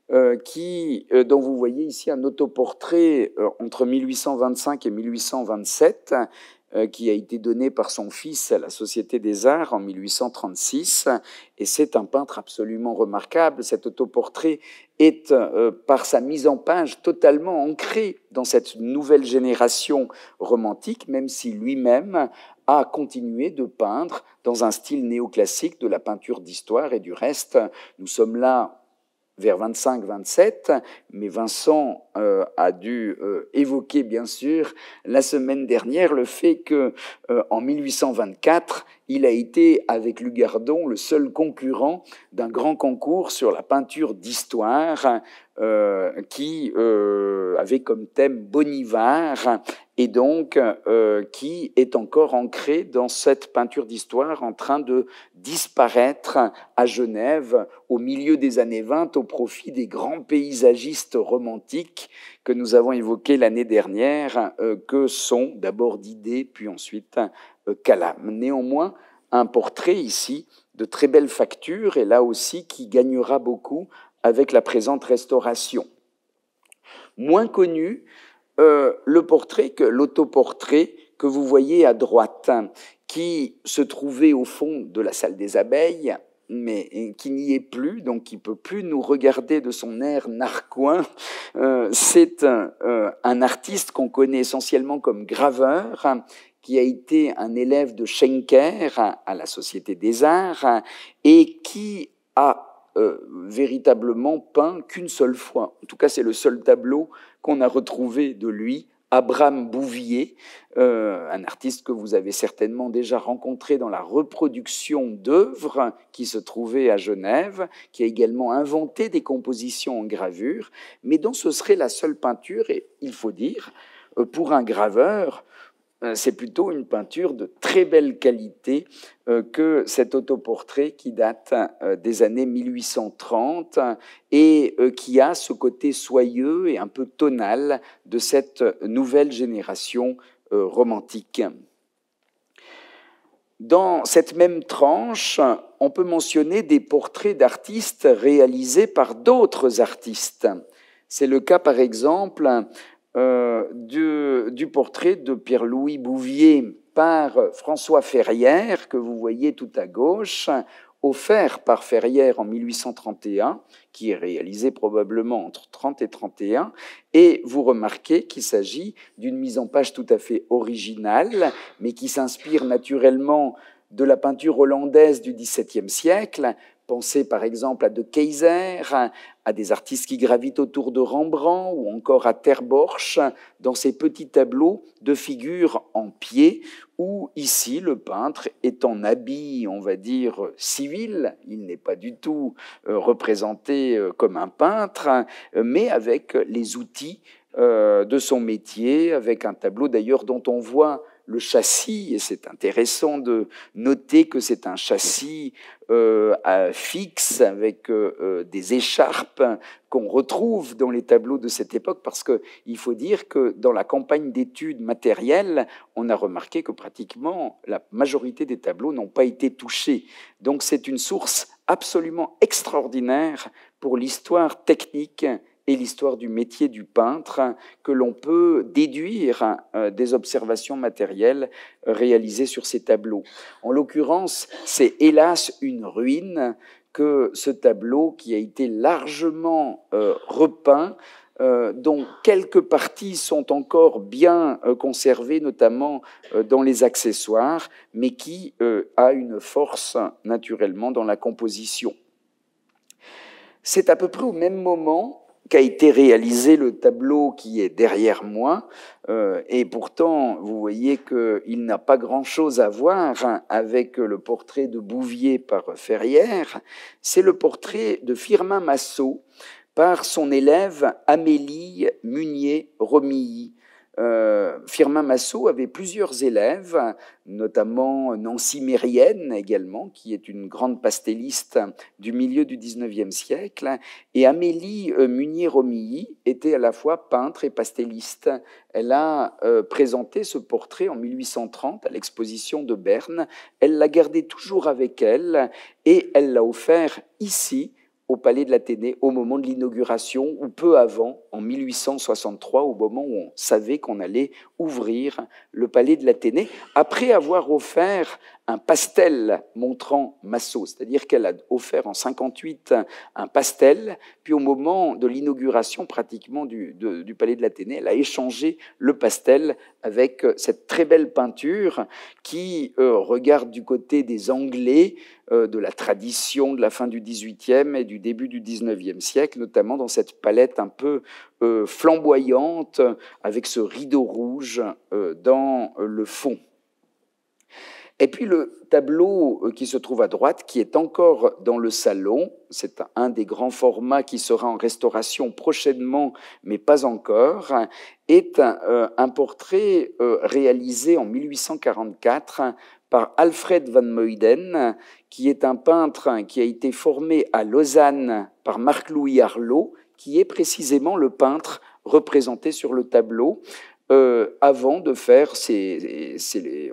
dont vous voyez ici un autoportrait entre 1825 et 1827, qui a été donné par son fils à la Société des Arts en 1836. Et c'est un peintre absolument remarquable. Cet autoportrait est, par sa mise en page, totalement ancré dans cette nouvelle génération romantique, même si lui-même a continué de peindre dans un style néoclassique de la peinture d'histoire. Et du reste, nous sommes là vers 25-27, mais Vincent a dû évoquer, bien sûr, la semaine dernière, le fait qu'en 1824, il a été, avec Lugardon, le seul concurrent d'un grand concours sur la peinture d'histoire qui avait comme thème Bonnivard, et donc qui est encore ancré dans cette peinture d'histoire en train de disparaître à Genève au milieu des années 20 au profit des grands paysagistes romantiques que nous avons évoqués l'année dernière, que sont d'abord Didet, puis ensuite Calame. Néanmoins, un portrait ici de très belle facture, et là aussi qui gagnera beaucoup avec la présente restauration. Moins connu, l'autoportrait que vous voyez à droite, qui se trouvait au fond de la salle des abeilles, mais qui n'y est plus, donc qui ne peut plus nous regarder de son air narquois. C'est un artiste qu'on connaît essentiellement comme graveur, qui a été un élève de Schenker à la Société des Arts et qui a véritablement peint qu'une seule fois. En tout cas, c'est le seul tableau qu'on a retrouvé de lui, Abraham Bouvier, un artiste que vous avez certainement déjà rencontré dans la reproduction d'œuvres qui se trouvait à Genève, qui a également inventé des compositions en gravure, mais dont ce serait la seule peinture, et il faut dire, pour un graveur, c'est plutôt une peinture de très belle qualité que cet autoportrait qui date des années 1830 et qui a ce côté soyeux et un peu tonal de cette nouvelle génération romantique. Dans cette même tranche, on peut mentionner des portraits d'artistes réalisés par d'autres artistes. C'est le cas, par exemple, du portrait de Pierre-Louis Bouvier par François Ferrière, que vous voyez tout à gauche, offert par Ferrière en 1831, qui est réalisé probablement entre 30 et 31, et vous remarquez qu'il s'agit d'une mise en page tout à fait originale, mais qui s'inspire naturellement de la peinture hollandaise du XVIIe siècle. Pensez par exemple à De Keyser, à des artistes qui gravitent autour de Rembrandt ou encore à Ter Borch dans ces petits tableaux de figures en pied où ici le peintre est en habit, on va dire, civil. Il n'est pas du tout représenté comme un peintre, mais avec les outils de son métier, avec un tableau d'ailleurs dont on voit le châssis, et c'est intéressant de noter que c'est un châssis fixe avec des écharpes qu'on retrouve dans les tableaux de cette époque, parce qu'il faut dire que dans la campagne d'études matérielles, on a remarqué que pratiquement la majorité des tableaux n'ont pas été touchés. Donc c'est une source absolument extraordinaire pour l'histoire technique et l'histoire du métier du peintre que l'on peut déduire des observations matérielles réalisées sur ces tableaux. En l'occurrence, c'est hélas une ruine que ce tableau qui a été largement repeint, dont quelques parties sont encore bien conservées, notamment dans les accessoires, mais qui a une force naturellement dans la composition. C'est à peu près au même moment qu'a été réalisé le tableau qui est derrière moi, et pourtant, vous voyez qu'il n'a pas grand-chose à voir avec le portrait de Bouvier par Ferrière. C'est le portrait de Firmin Massot par son élève Amélie Munier-Romilly. Firmin Massot avait plusieurs élèves, notamment Nancy Mérienne également, qui est une grande pastelliste du milieu du XIXe siècle, et Amélie Munier-Romilly était à la fois peintre et pastelliste. Elle a présenté ce portrait en 1830 à l'exposition de Berne. Elle l'a gardé toujours avec elle et elle l'a offert ici, au Palais de l'Athénée, au moment de l'inauguration, ou peu avant, en 1863, au moment où on savait qu'on allait ouvrir le Palais de l'Athénée, après avoir offert un pastel montrant Massot, c'est-à-dire qu'elle a offert en 58 un pastel, puis au moment de l'inauguration pratiquement du Palais de l'Athénée, elle a échangé le pastel avec cette très belle peinture qui regarde du côté des Anglais, de la tradition de la fin du XVIIIe et du début du XIXe siècle, notamment dans cette palette un peu flamboyante, avec ce rideau rouge dans le fond. Et puis le tableau qui se trouve à droite, qui est encore dans le salon, c'est un des grands formats qui sera en restauration prochainement, mais pas encore, est un portrait réalisé en 1844 par Alfred van Muyden, qui est un peintre qui a été formé à Lausanne par Marc-Louis Arlot, qui est précisément le peintre représenté sur le tableau, avant de faire,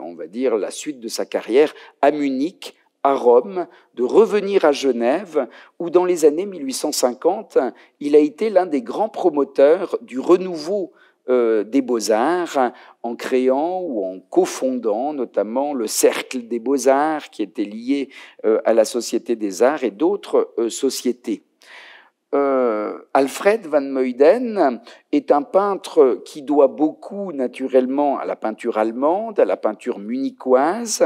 on va dire, la suite de sa carrière à Munich, à Rome, de revenir à Genève, où dans les années 1850, il a été l'un des grands promoteurs du renouveau des Beaux-Arts en créant ou en cofondant notamment le Cercle des Beaux-Arts qui était lié à la Société des Arts et d'autres sociétés. Alfred van Muyden est un peintre qui doit beaucoup naturellement à la peinture allemande, à la peinture munichoise,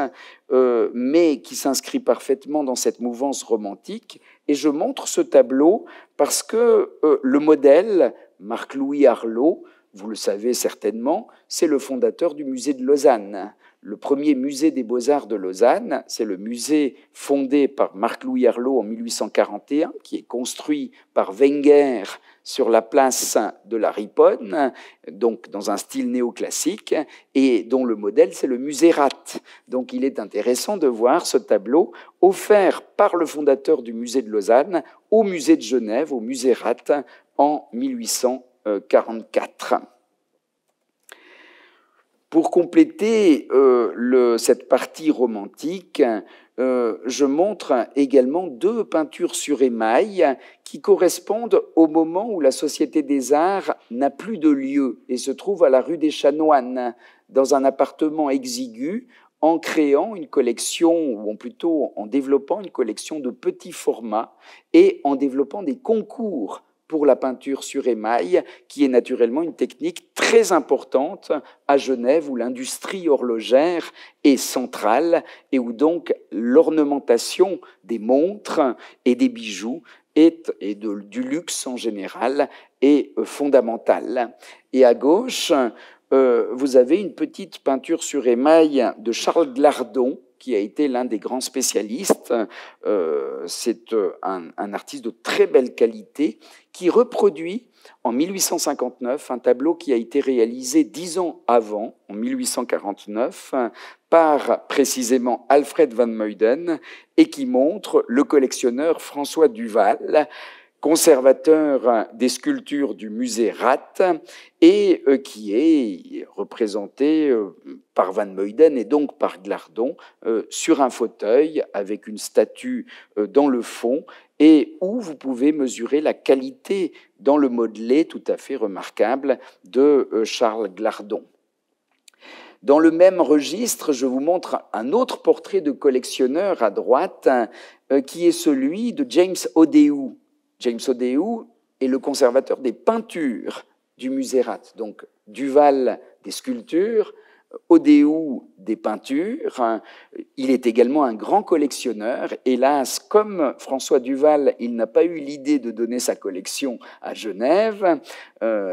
mais qui s'inscrit parfaitement dans cette mouvance romantique. Et je montre ce tableau parce que le modèle, Marc-Louis Arlot, vous le savez certainement, c'est le fondateur du musée de Lausanne. Le premier musée des Beaux-Arts de Lausanne, c'est le musée fondé par Marc-Louis Arlot en 1841, qui est construit par Wenger sur la place de la Riponne, donc dans un style néoclassique, et dont le modèle, c'est le musée Rath. Donc il est intéressant de voir ce tableau offert par le fondateur du musée de Lausanne au musée de Genève, au musée Rath, en 1844. Pour compléter cette partie romantique, je montre également deux peintures sur émail qui correspondent au moment où la Société des Arts n'a plus de lieu et se trouve à la rue des Chanoines, dans un appartement exigu, en créant une collection, ou plutôt en développant une collection de petits formats et en développant des concours pour la peinture sur émail, qui est naturellement une technique très importante à Genève, où l'industrie horlogère est centrale et où donc l'ornementation des montres et des bijoux du luxe en général est fondamentale. Et à gauche, vous avez une petite peinture sur émail de Charles Glardon, qui a été l'un des grands spécialistes. C'est un artiste de très belle qualité qui reproduit en 1859 un tableau qui a été réalisé 10 ans avant, en 1849, par précisément Alfred van Muyden et qui montre le collectionneur François Duval, conservateur des sculptures du musée Rath et qui est représenté par Van Muyden et donc par Glardon sur un fauteuil avec une statue dans le fond et où vous pouvez mesurer la qualité dans le modelé tout à fait remarquable de Charles Glardon. Dans le même registre, je vous montre un autre portrait de collectionneur à droite qui est celui de James O'Dew. James O'Dew est le conservateur des peintures du musée Rath. Donc, Duval des sculptures, O'Dew des peintures. Il est également un grand collectionneur. Hélas, comme François Duval, il n'a pas eu l'idée de donner sa collection à Genève,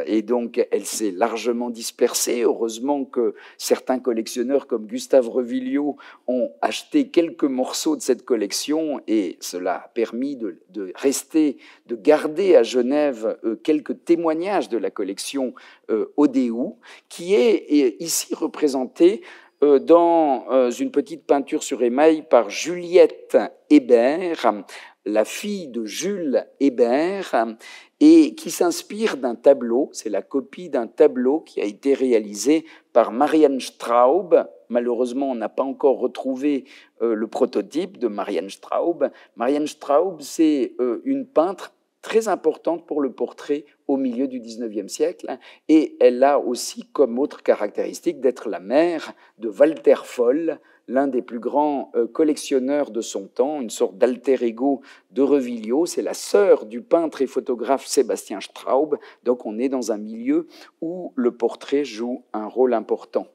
et donc elle s'est largement dispersée. Heureusement que certains collectionneurs comme Gustave Revillot ont acheté quelques morceaux de cette collection, et cela a permis de garder à Genève quelques témoignages de la collection O'Dew, qui est ici représentée dans une petite peinture sur émail par Juliette Hébert, la fille de Jules Hébert, et qui s'inspire d'un tableau, c'est la copie d'un tableau qui a été réalisé par Marianne Straub. Malheureusement, on n'a pas encore retrouvé le prototype de Marianne Straub. Marianne Straub, c'est une peintre très importante pour le portrait au milieu du XIXe siècle, et elle a aussi comme autre caractéristique d'être la mère de Walter Voll, l'un des plus grands collectionneurs de son temps, une sorte d'alter ego de Revillot. C'est la sœur du peintre et photographe Sébastien Straub, donc on est dans un milieu où le portrait joue un rôle important.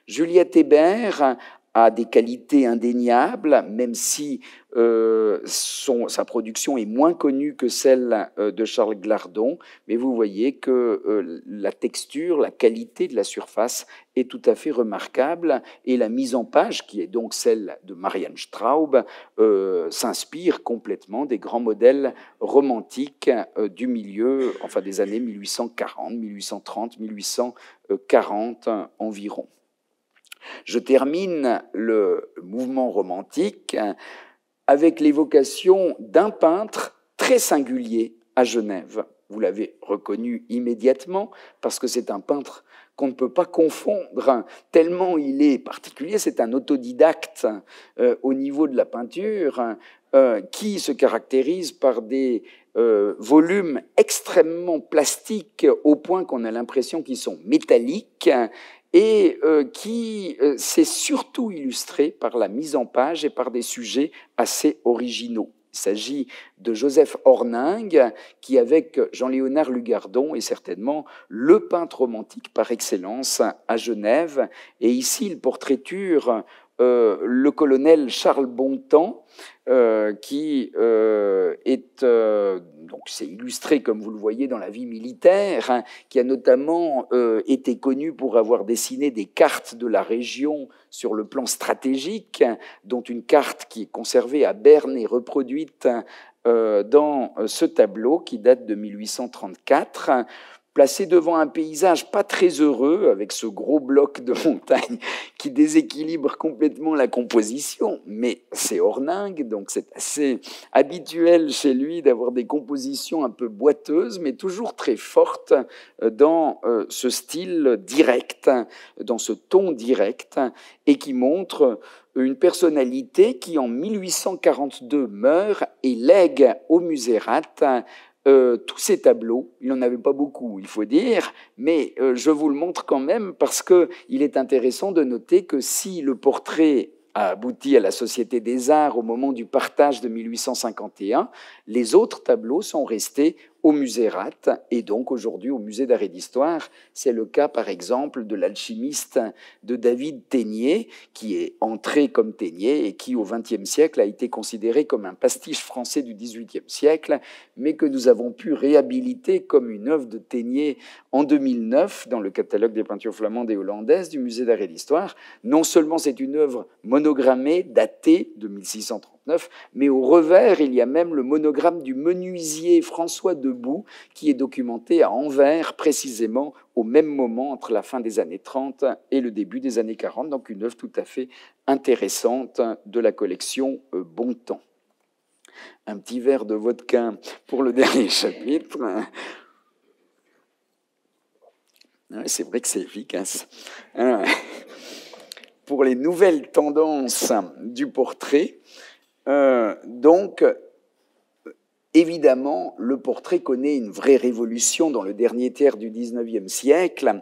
Juliette Hébert a des qualités indéniables, même si sa production est moins connue que celle de Charles Glardon, mais vous voyez que la texture, la qualité de la surface est tout à fait remarquable, et la mise en page, qui est donc celle de Marianne Straub, s'inspire complètement des grands modèles romantiques du milieu, enfin des années 1840, 1830, 1840 environ. Je termine le mouvement romantique avec l'évocation d'un peintre très singulier à Genève. Vous l'avez reconnu immédiatement parce que c'est un peintre qu'on ne peut pas confondre, tellement il est particulier. C'est un autodidacte au niveau de la peinture qui se caractérise par des volumes extrêmement plastiques au point qu'on a l'impression qu'ils sont métalliques et qui s'est surtout illustré par la mise en page et par des sujets assez originaux. Il s'agit de Joseph Horningue, qui, avec Jean-Léonard Lugardon, est certainement le peintre romantique par excellence à Genève. Et ici, il portraiture le colonel Charles Bontemps, qui est donc c'est illustré, comme vous le voyez, dans la vie militaire, hein, qui a notamment été connu pour avoir dessiné des cartes de la région sur le plan stratégique, dont une carte qui est conservée à Berne et reproduite dans ce tableau qui date de 1834, placé devant un paysage pas très heureux, avec ce gros bloc de montagne qui déséquilibre complètement la composition. Mais c'est Horningue, donc c'est assez habituel chez lui d'avoir des compositions un peu boiteuses, mais toujours très fortes dans ce style direct, dans ce ton direct, et qui montre une personnalité qui, en 1842, meurt et lègue au Musée Rath tous ces tableaux. Il n'en avait pas beaucoup, il faut dire, mais je vous le montre quand même parce qu'il est intéressant de noter que si le portrait a abouti à la Société des Arts au moment du partage de 1851, les autres tableaux sont restés au Musée Rath et donc aujourd'hui au Musée d'Art et d'Histoire. C'est le cas, par exemple, de l'alchimiste de David Ténier, qui est entré comme Ténier et qui, au XXe siècle, a été considéré comme un pastiche français du XVIIIe siècle, mais que nous avons pu réhabiliter comme une œuvre de Ténier en 2009 dans le catalogue des peintures flamandes et hollandaises du Musée d'Art et d'Histoire. Non seulement c'est une œuvre monogrammée, datée de 1639, mais au revers, il y a même le monogramme du menuisier François Debout, qui est documenté à Anvers, précisément au même moment, entre la fin des années 30 et le début des années 40. Donc une œuvre tout à fait intéressante de la collection Bontemps. Un petit verre de vodka pour le dernier chapitre. C'est vrai que c'est efficace. Pour les nouvelles tendances du portrait, donc, évidemment, le portrait connaît une vraie révolution dans le dernier tiers du XIXe siècle.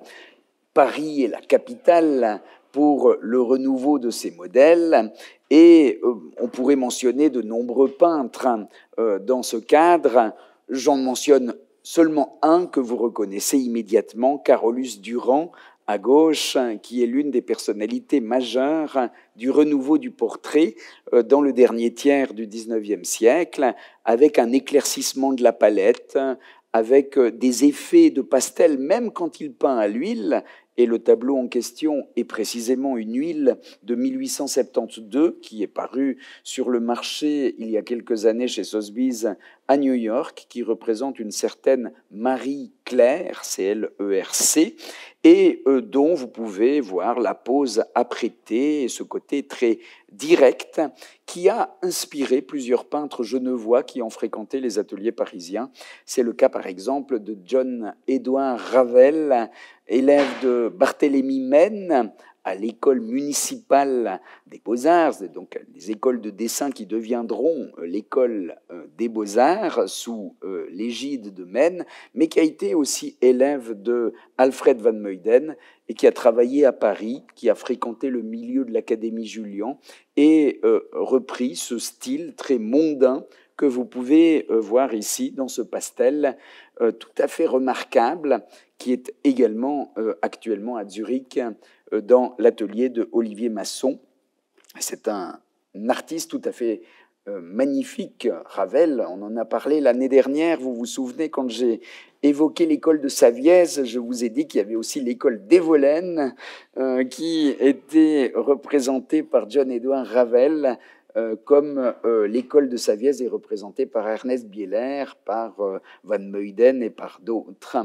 Paris est la capitale pour le renouveau de ces modèles et on pourrait mentionner de nombreux peintres dans ce cadre. J'en mentionne seulement un que vous reconnaissez immédiatement, Carolus-Duran, à gauche, qui est l'une des personnalités majeures du renouveau du portrait dans le dernier tiers du XIXe siècle, avec un éclaircissement de la palette, avec des effets de pastel, même quand il peint à l'huile. Et le tableau en question est précisément une huile de 1872 qui est parue sur le marché il y a quelques années chez Sotheby's à New York, qui représente une certaine Marie Claire, C-L-E-R-C, et dont vous pouvez voir la pose apprêtée et ce côté très direct qui a inspiré plusieurs peintres genevois qui ont fréquenté les ateliers parisiens. C'est le cas par exemple de John-Édouard Ravel, élève de Barthélemy Mène à l'école municipale des Beaux-Arts, donc les écoles de dessin qui deviendront l'école des Beaux-Arts sous l'égide de Mène, mais qui a été aussi élève de Alfred Van Muyden et qui a travaillé à Paris, qui a fréquenté le milieu de l'Académie Julian et repris ce style très mondain que vous pouvez voir ici dans ce pastel tout à fait remarquable qui est également actuellement à Zurich dans l'atelier de Olivier Masson. C'est un artiste tout à fait magnifique, Ravel. On en a parlé l'année dernière. Vous vous souvenez, quand j'ai évoqué l'école de Savièse, je vous ai dit qu'il y avait aussi l'école d'Evolène qui était représentée par John-Édouard Ravel, comme l'école de Savièse est représentée par Ernest Bieler, par Van Muyden et par d'autres.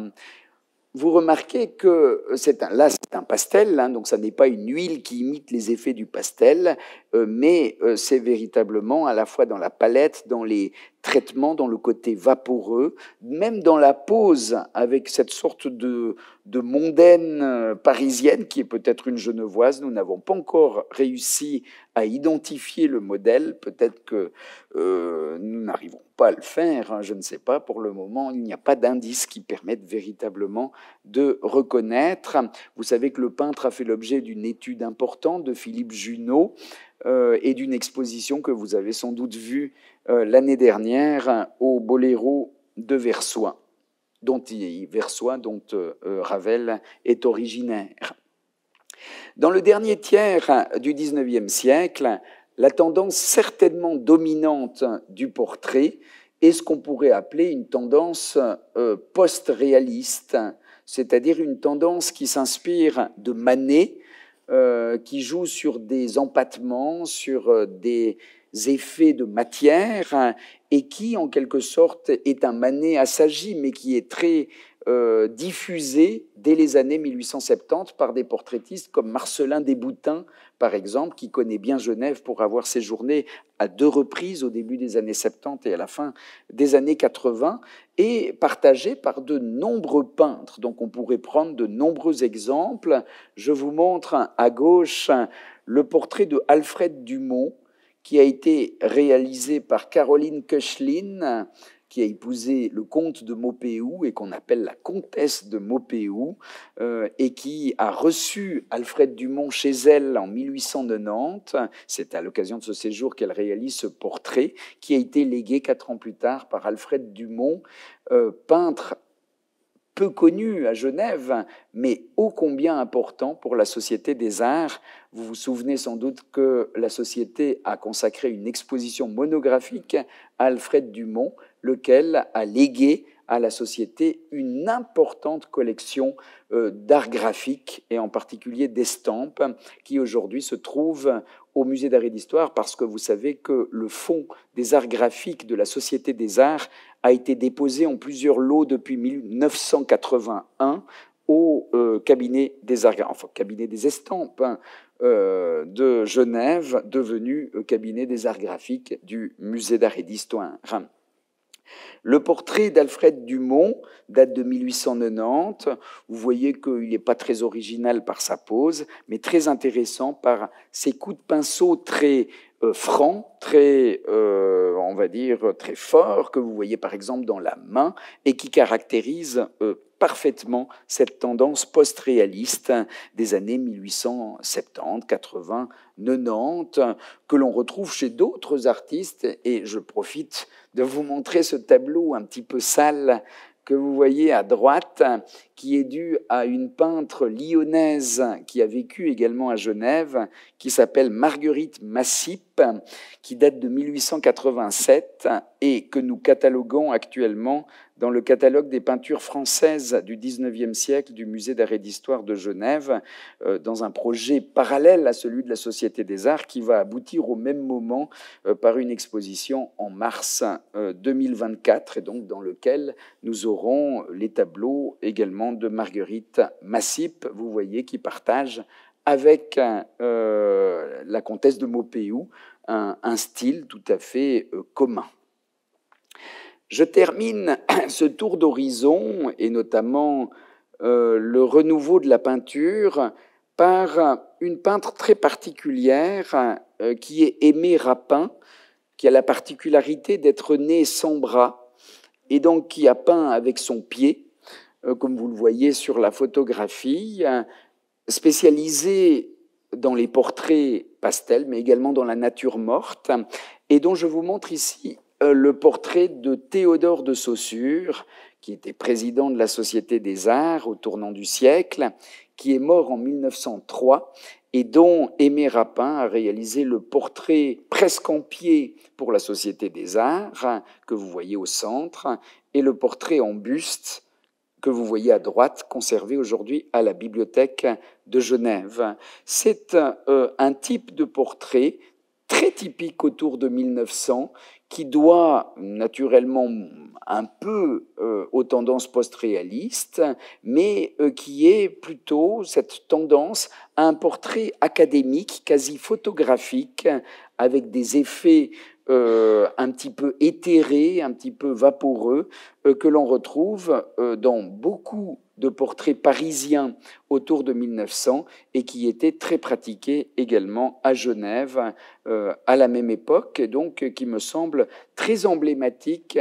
Vous remarquez que là, c'est un pastel, hein, donc ça n'est pas une huile qui imite les effets du pastel. mais c'est véritablement à la fois dans la palette, dans les traitements, dans le côté vaporeux, même dans la pose avec cette sorte de mondaine parisienne qui est peut-être une genevoise. Nous n'avons pas encore réussi à identifier le modèle. Peut-être que nous n'arrivons pas à le faire, hein, je ne sais pas. Pour le moment, il n'y a pas d'indice qui permette véritablement de reconnaître. Vous savez que le peintre a fait l'objet d'une étude importante de Philippe Junot et d'une exposition que vous avez sans doute vue l'année dernière au Boléro de Versoix, dont Ravel est originaire. Dans le dernier tiers du XIXe siècle, la tendance certainement dominante du portrait est ce qu'on pourrait appeler une tendance post-réaliste, c'est-à-dire une tendance qui s'inspire de Manet, qui joue sur des empattements, sur des effets de matière, et qui, en quelque sorte, est un Manet assagi, mais qui est très diffusé dès les années 1870 par des portraitistes comme Marcellin Desboutins, par exemple, qui connaît bien Genève pour avoir séjourné à 2 reprises au début des années 70 et à la fin des années 80, et partagé par de nombreux peintres. Donc on pourrait prendre de nombreux exemples. Je vous montre à gauche le portrait de Alfred Dumont, qui a été réalisé par Caroline Koechlin, qui a épousé le comte de Maupeou et qu'on appelle la comtesse de Maupeou, et qui a reçu Alfred Dumont chez elle en 1890. C'est à l'occasion de ce séjour qu'elle réalise ce portrait, qui a été légué 4 ans plus tard par Alfred Dumont, peintre peu connu à Genève, mais ô combien important pour la Société des Arts. Vous vous souvenez sans doute que la Société a consacré une exposition monographique à Alfred Dumont, lequel a légué à la Société une importante collection d'art graphique et en particulier d'estampes qui aujourd'hui se trouve au Musée d'Art et d'Histoire, parce que vous savez que le fonds des arts graphiques de la Société des Arts a été déposé en plusieurs lots depuis 1981 au cabinet des arts, enfin cabinet des estampes de Genève, devenu cabinet des arts graphiques du Musée d'Art et d'Histoire. Le portrait d'Alfred Dumont date de 1890. Vous voyez qu'il n'est pas très original par sa pose, mais très intéressant par ses coups de pinceau très francs, très, on va dire, très forts, que vous voyez par exemple dans la main, et qui caractérisent parfaitement cette tendance post-réaliste des années 1870, 80, 90, que l'on retrouve chez d'autres artistes. Et je profite de vous montrer ce tableau un petit peu sale que vous voyez à droite, qui est dû à une peintre lyonnaise qui a vécu également à Genève, qui s'appelle Marguerite Massip, qui date de 1887 et que nous cataloguons actuellement dans le catalogue des peintures françaises du XIXe siècle du Musée d'Art et d'Histoire de Genève, dans un projet parallèle à celui de la Société des Arts qui va aboutir au même moment par une exposition en mars 2024, et donc dans lequel nous aurons les tableaux également de Marguerite Massip, vous voyez, qui partage avec la comtesse de Maupeou un style tout à fait commun. Je termine ce tour d'horizon, et notamment le renouveau de la peinture, par une peintre très particulière qui est Aimée Rapin, qui a la particularité d'être née sans bras, et donc qui a peint avec son pied, comme vous le voyez sur la photographie, spécialisée dans les portraits pastels, mais également dans la nature morte, et dont je vous montre ici le portrait de Théodore de Saussure, qui était président de la Société des Arts au tournant du siècle, qui est mort en 1903 et dont Aimée Rapin a réalisé le portrait presque en pied pour la Société des Arts, que vous voyez au centre, et le portrait en buste que vous voyez à droite, conservé aujourd'hui à la Bibliothèque de Genève. C'est un type de portrait très typique autour de 1900, qui doit naturellement un peu aux tendances post-réalistes, mais qui est plutôt cette tendance à un portrait académique, quasi photographique, avec des effets un petit peu éthérés, un petit peu vaporeux, que l'on retrouve dans beaucoup de portraits parisiens autour de 1900 et qui étaient très pratiqués également à Genève à la même époque, et donc qui me semble très emblématique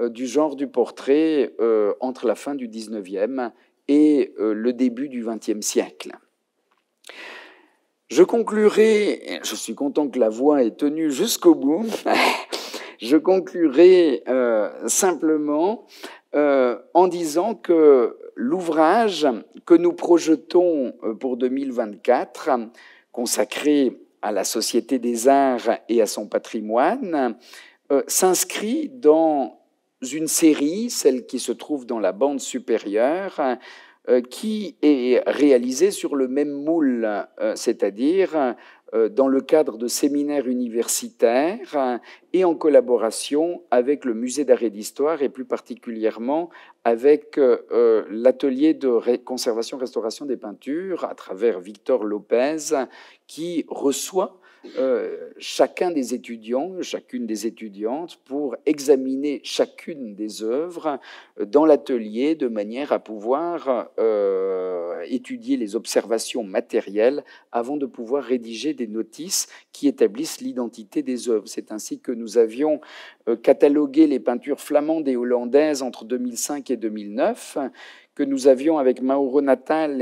du genre du portrait entre la fin du 19e et le début du 20e siècle. Je conclurai, je suis content que la voix ait tenu jusqu'au bout, je conclurai simplement en disant que l'ouvrage que nous projetons pour 2024, consacré à la Société des Arts et à son patrimoine, s'inscrit dans une série, celle qui se trouve dans la bande supérieure, qui est réalisée sur le même moule, c'est-à-dire dans le cadre de séminaires universitaires et en collaboration avec le Musée d'art et d'histoire et plus particulièrement avec l'atelier de conservation-restauration des peintures à travers Victor Lopez qui reçoit chacun des étudiants, chacune des étudiantes pour examiner chacune des œuvres dans l'atelier de manière à pouvoir étudier les observations matérielles avant de pouvoir rédiger des notices qui établissent l'identité des œuvres. C'est ainsi que nous avions catalogué les peintures flamandes et hollandaises entre 2005 et 2009, que nous avions, avec Mauro Natale,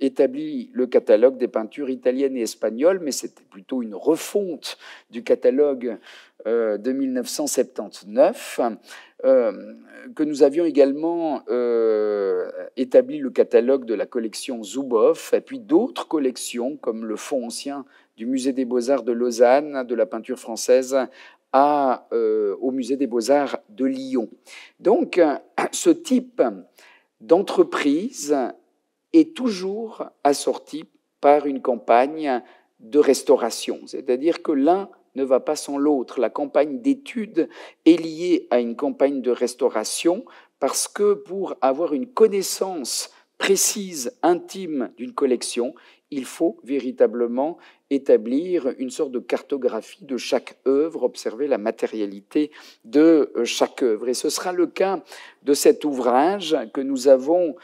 établi le catalogue des peintures italiennes et espagnoles, mais c'était plutôt une refonte du catalogue de 1979, que nous avions également établi le catalogue de la collection Zuboff, et puis d'autres collections, comme le fonds ancien du Musée des Beaux-Arts de Lausanne, de la peinture française, au Musée des Beaux-Arts de Lyon. Donc, ce type d'entreprise est toujours assorti par une campagne de restauration, c'est-à-dire que l'un ne va pas sans l'autre. La campagne d'études est liée à une campagne de restauration parce que pour avoir une connaissance précise, intime d'une collection, il faut véritablement établir une sorte de cartographie de chaque œuvre, observer la matérialité de chaque œuvre. Et ce sera le cas de cet ouvrage que nous avons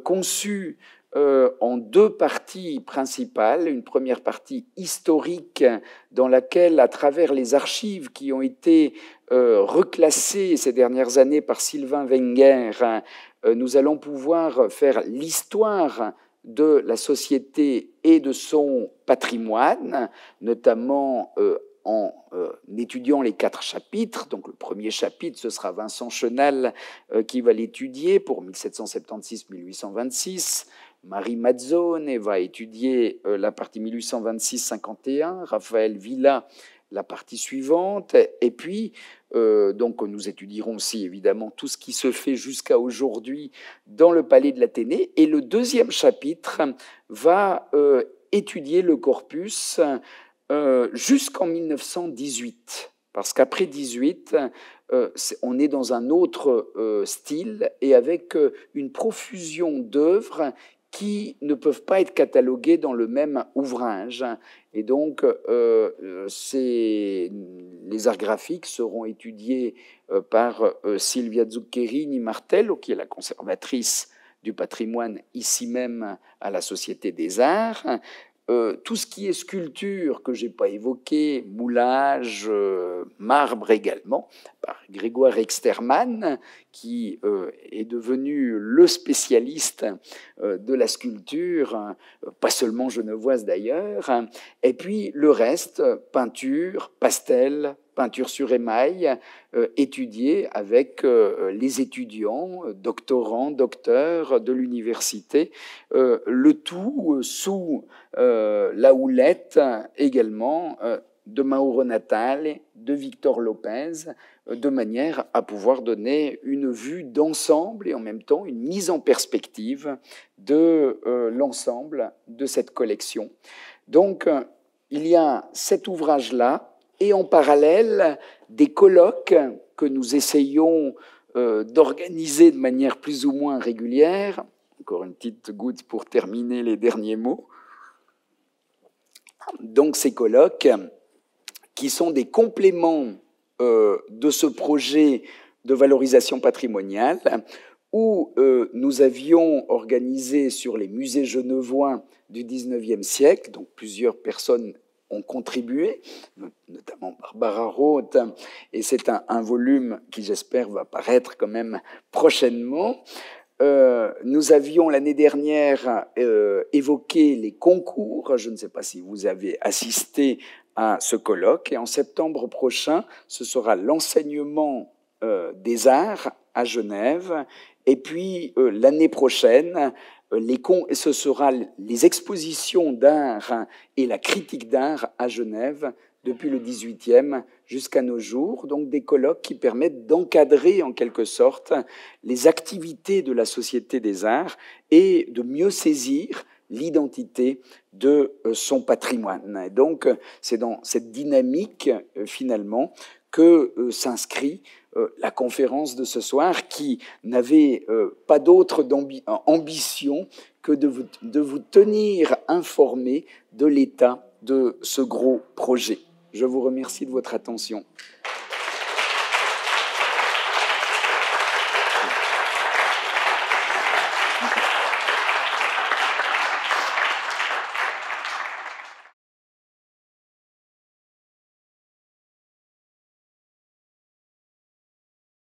conçu en deux parties principales. Une première partie historique dans laquelle, à travers les archives qui ont été reclassées ces dernières années par Sylvain Wenger, nous allons pouvoir faire l'histoire de la société et de son patrimoine, notamment en étudiant les 4 chapitres. Donc le premier chapitre, ce sera Vincent Chenal qui va l'étudier pour 1776-1826. Marie Mazzone va étudier la partie 1826-51, Raphaël Villa la partie suivante, et puis donc nous étudierons aussi évidemment tout ce qui se fait jusqu'à aujourd'hui dans le Palais de l'Athénée, et le deuxième chapitre va étudier le corpus jusqu'en 1918, parce qu'après 18, on est dans un autre style et avec une profusion d'œuvres qui ne peuvent pas être cataloguées dans le même ouvrage. Et donc, les arts graphiques seront étudiés par Silvia Zuccherini-Martello, qui est la conservatrice du patrimoine ici même à la Société des Arts. Tout ce qui est sculpture que je n'ai pas évoqué, moulage, marbre également, par Grégoire Exterman, qui est devenu le spécialiste de la sculpture, pas seulement genevoise d'ailleurs, et puis le reste, peinture, pastel, peinture sur émail, étudiée avec les étudiants, doctorants, docteurs de l'université, le tout sous la houlette également de Mauro Natale, de Victor Lopez, de manière à pouvoir donner une vue d'ensemble et en même temps une mise en perspective de l'ensemble de cette collection. Donc, il y a cet ouvrage-là, et en parallèle, des colloques que nous essayons d'organiser de manière plus ou moins régulière. Encore une petite goutte pour terminer les derniers mots. Donc ces colloques qui sont des compléments de ce projet de valorisation patrimoniale où nous avions organisé sur les musées genevois du XIXe siècle, donc plusieurs personnes ont contribué, notamment Barbara Roth, et c'est un volume qui, j'espère, va paraître quand même prochainement. Nous avions l'année dernière évoqué les concours. Je ne sais pas si vous avez assisté à ce colloque. Et en septembre prochain, ce sera l'enseignement des arts à Genève. Et puis l'année prochaine, ce sera les expositions d'art et la critique d'art à Genève depuis le XVIIIe jusqu'à nos jours, donc des colloques qui permettent d'encadrer en quelque sorte les activités de la Société des Arts et de mieux saisir l'identité de son patrimoine. Et donc, c'est dans cette dynamique, finalement, que s'inscrit la conférence de ce soir, qui n'avait pas d'autre ambition que de vous tenir informés de l'état de ce gros projet. Je vous remercie de votre attention.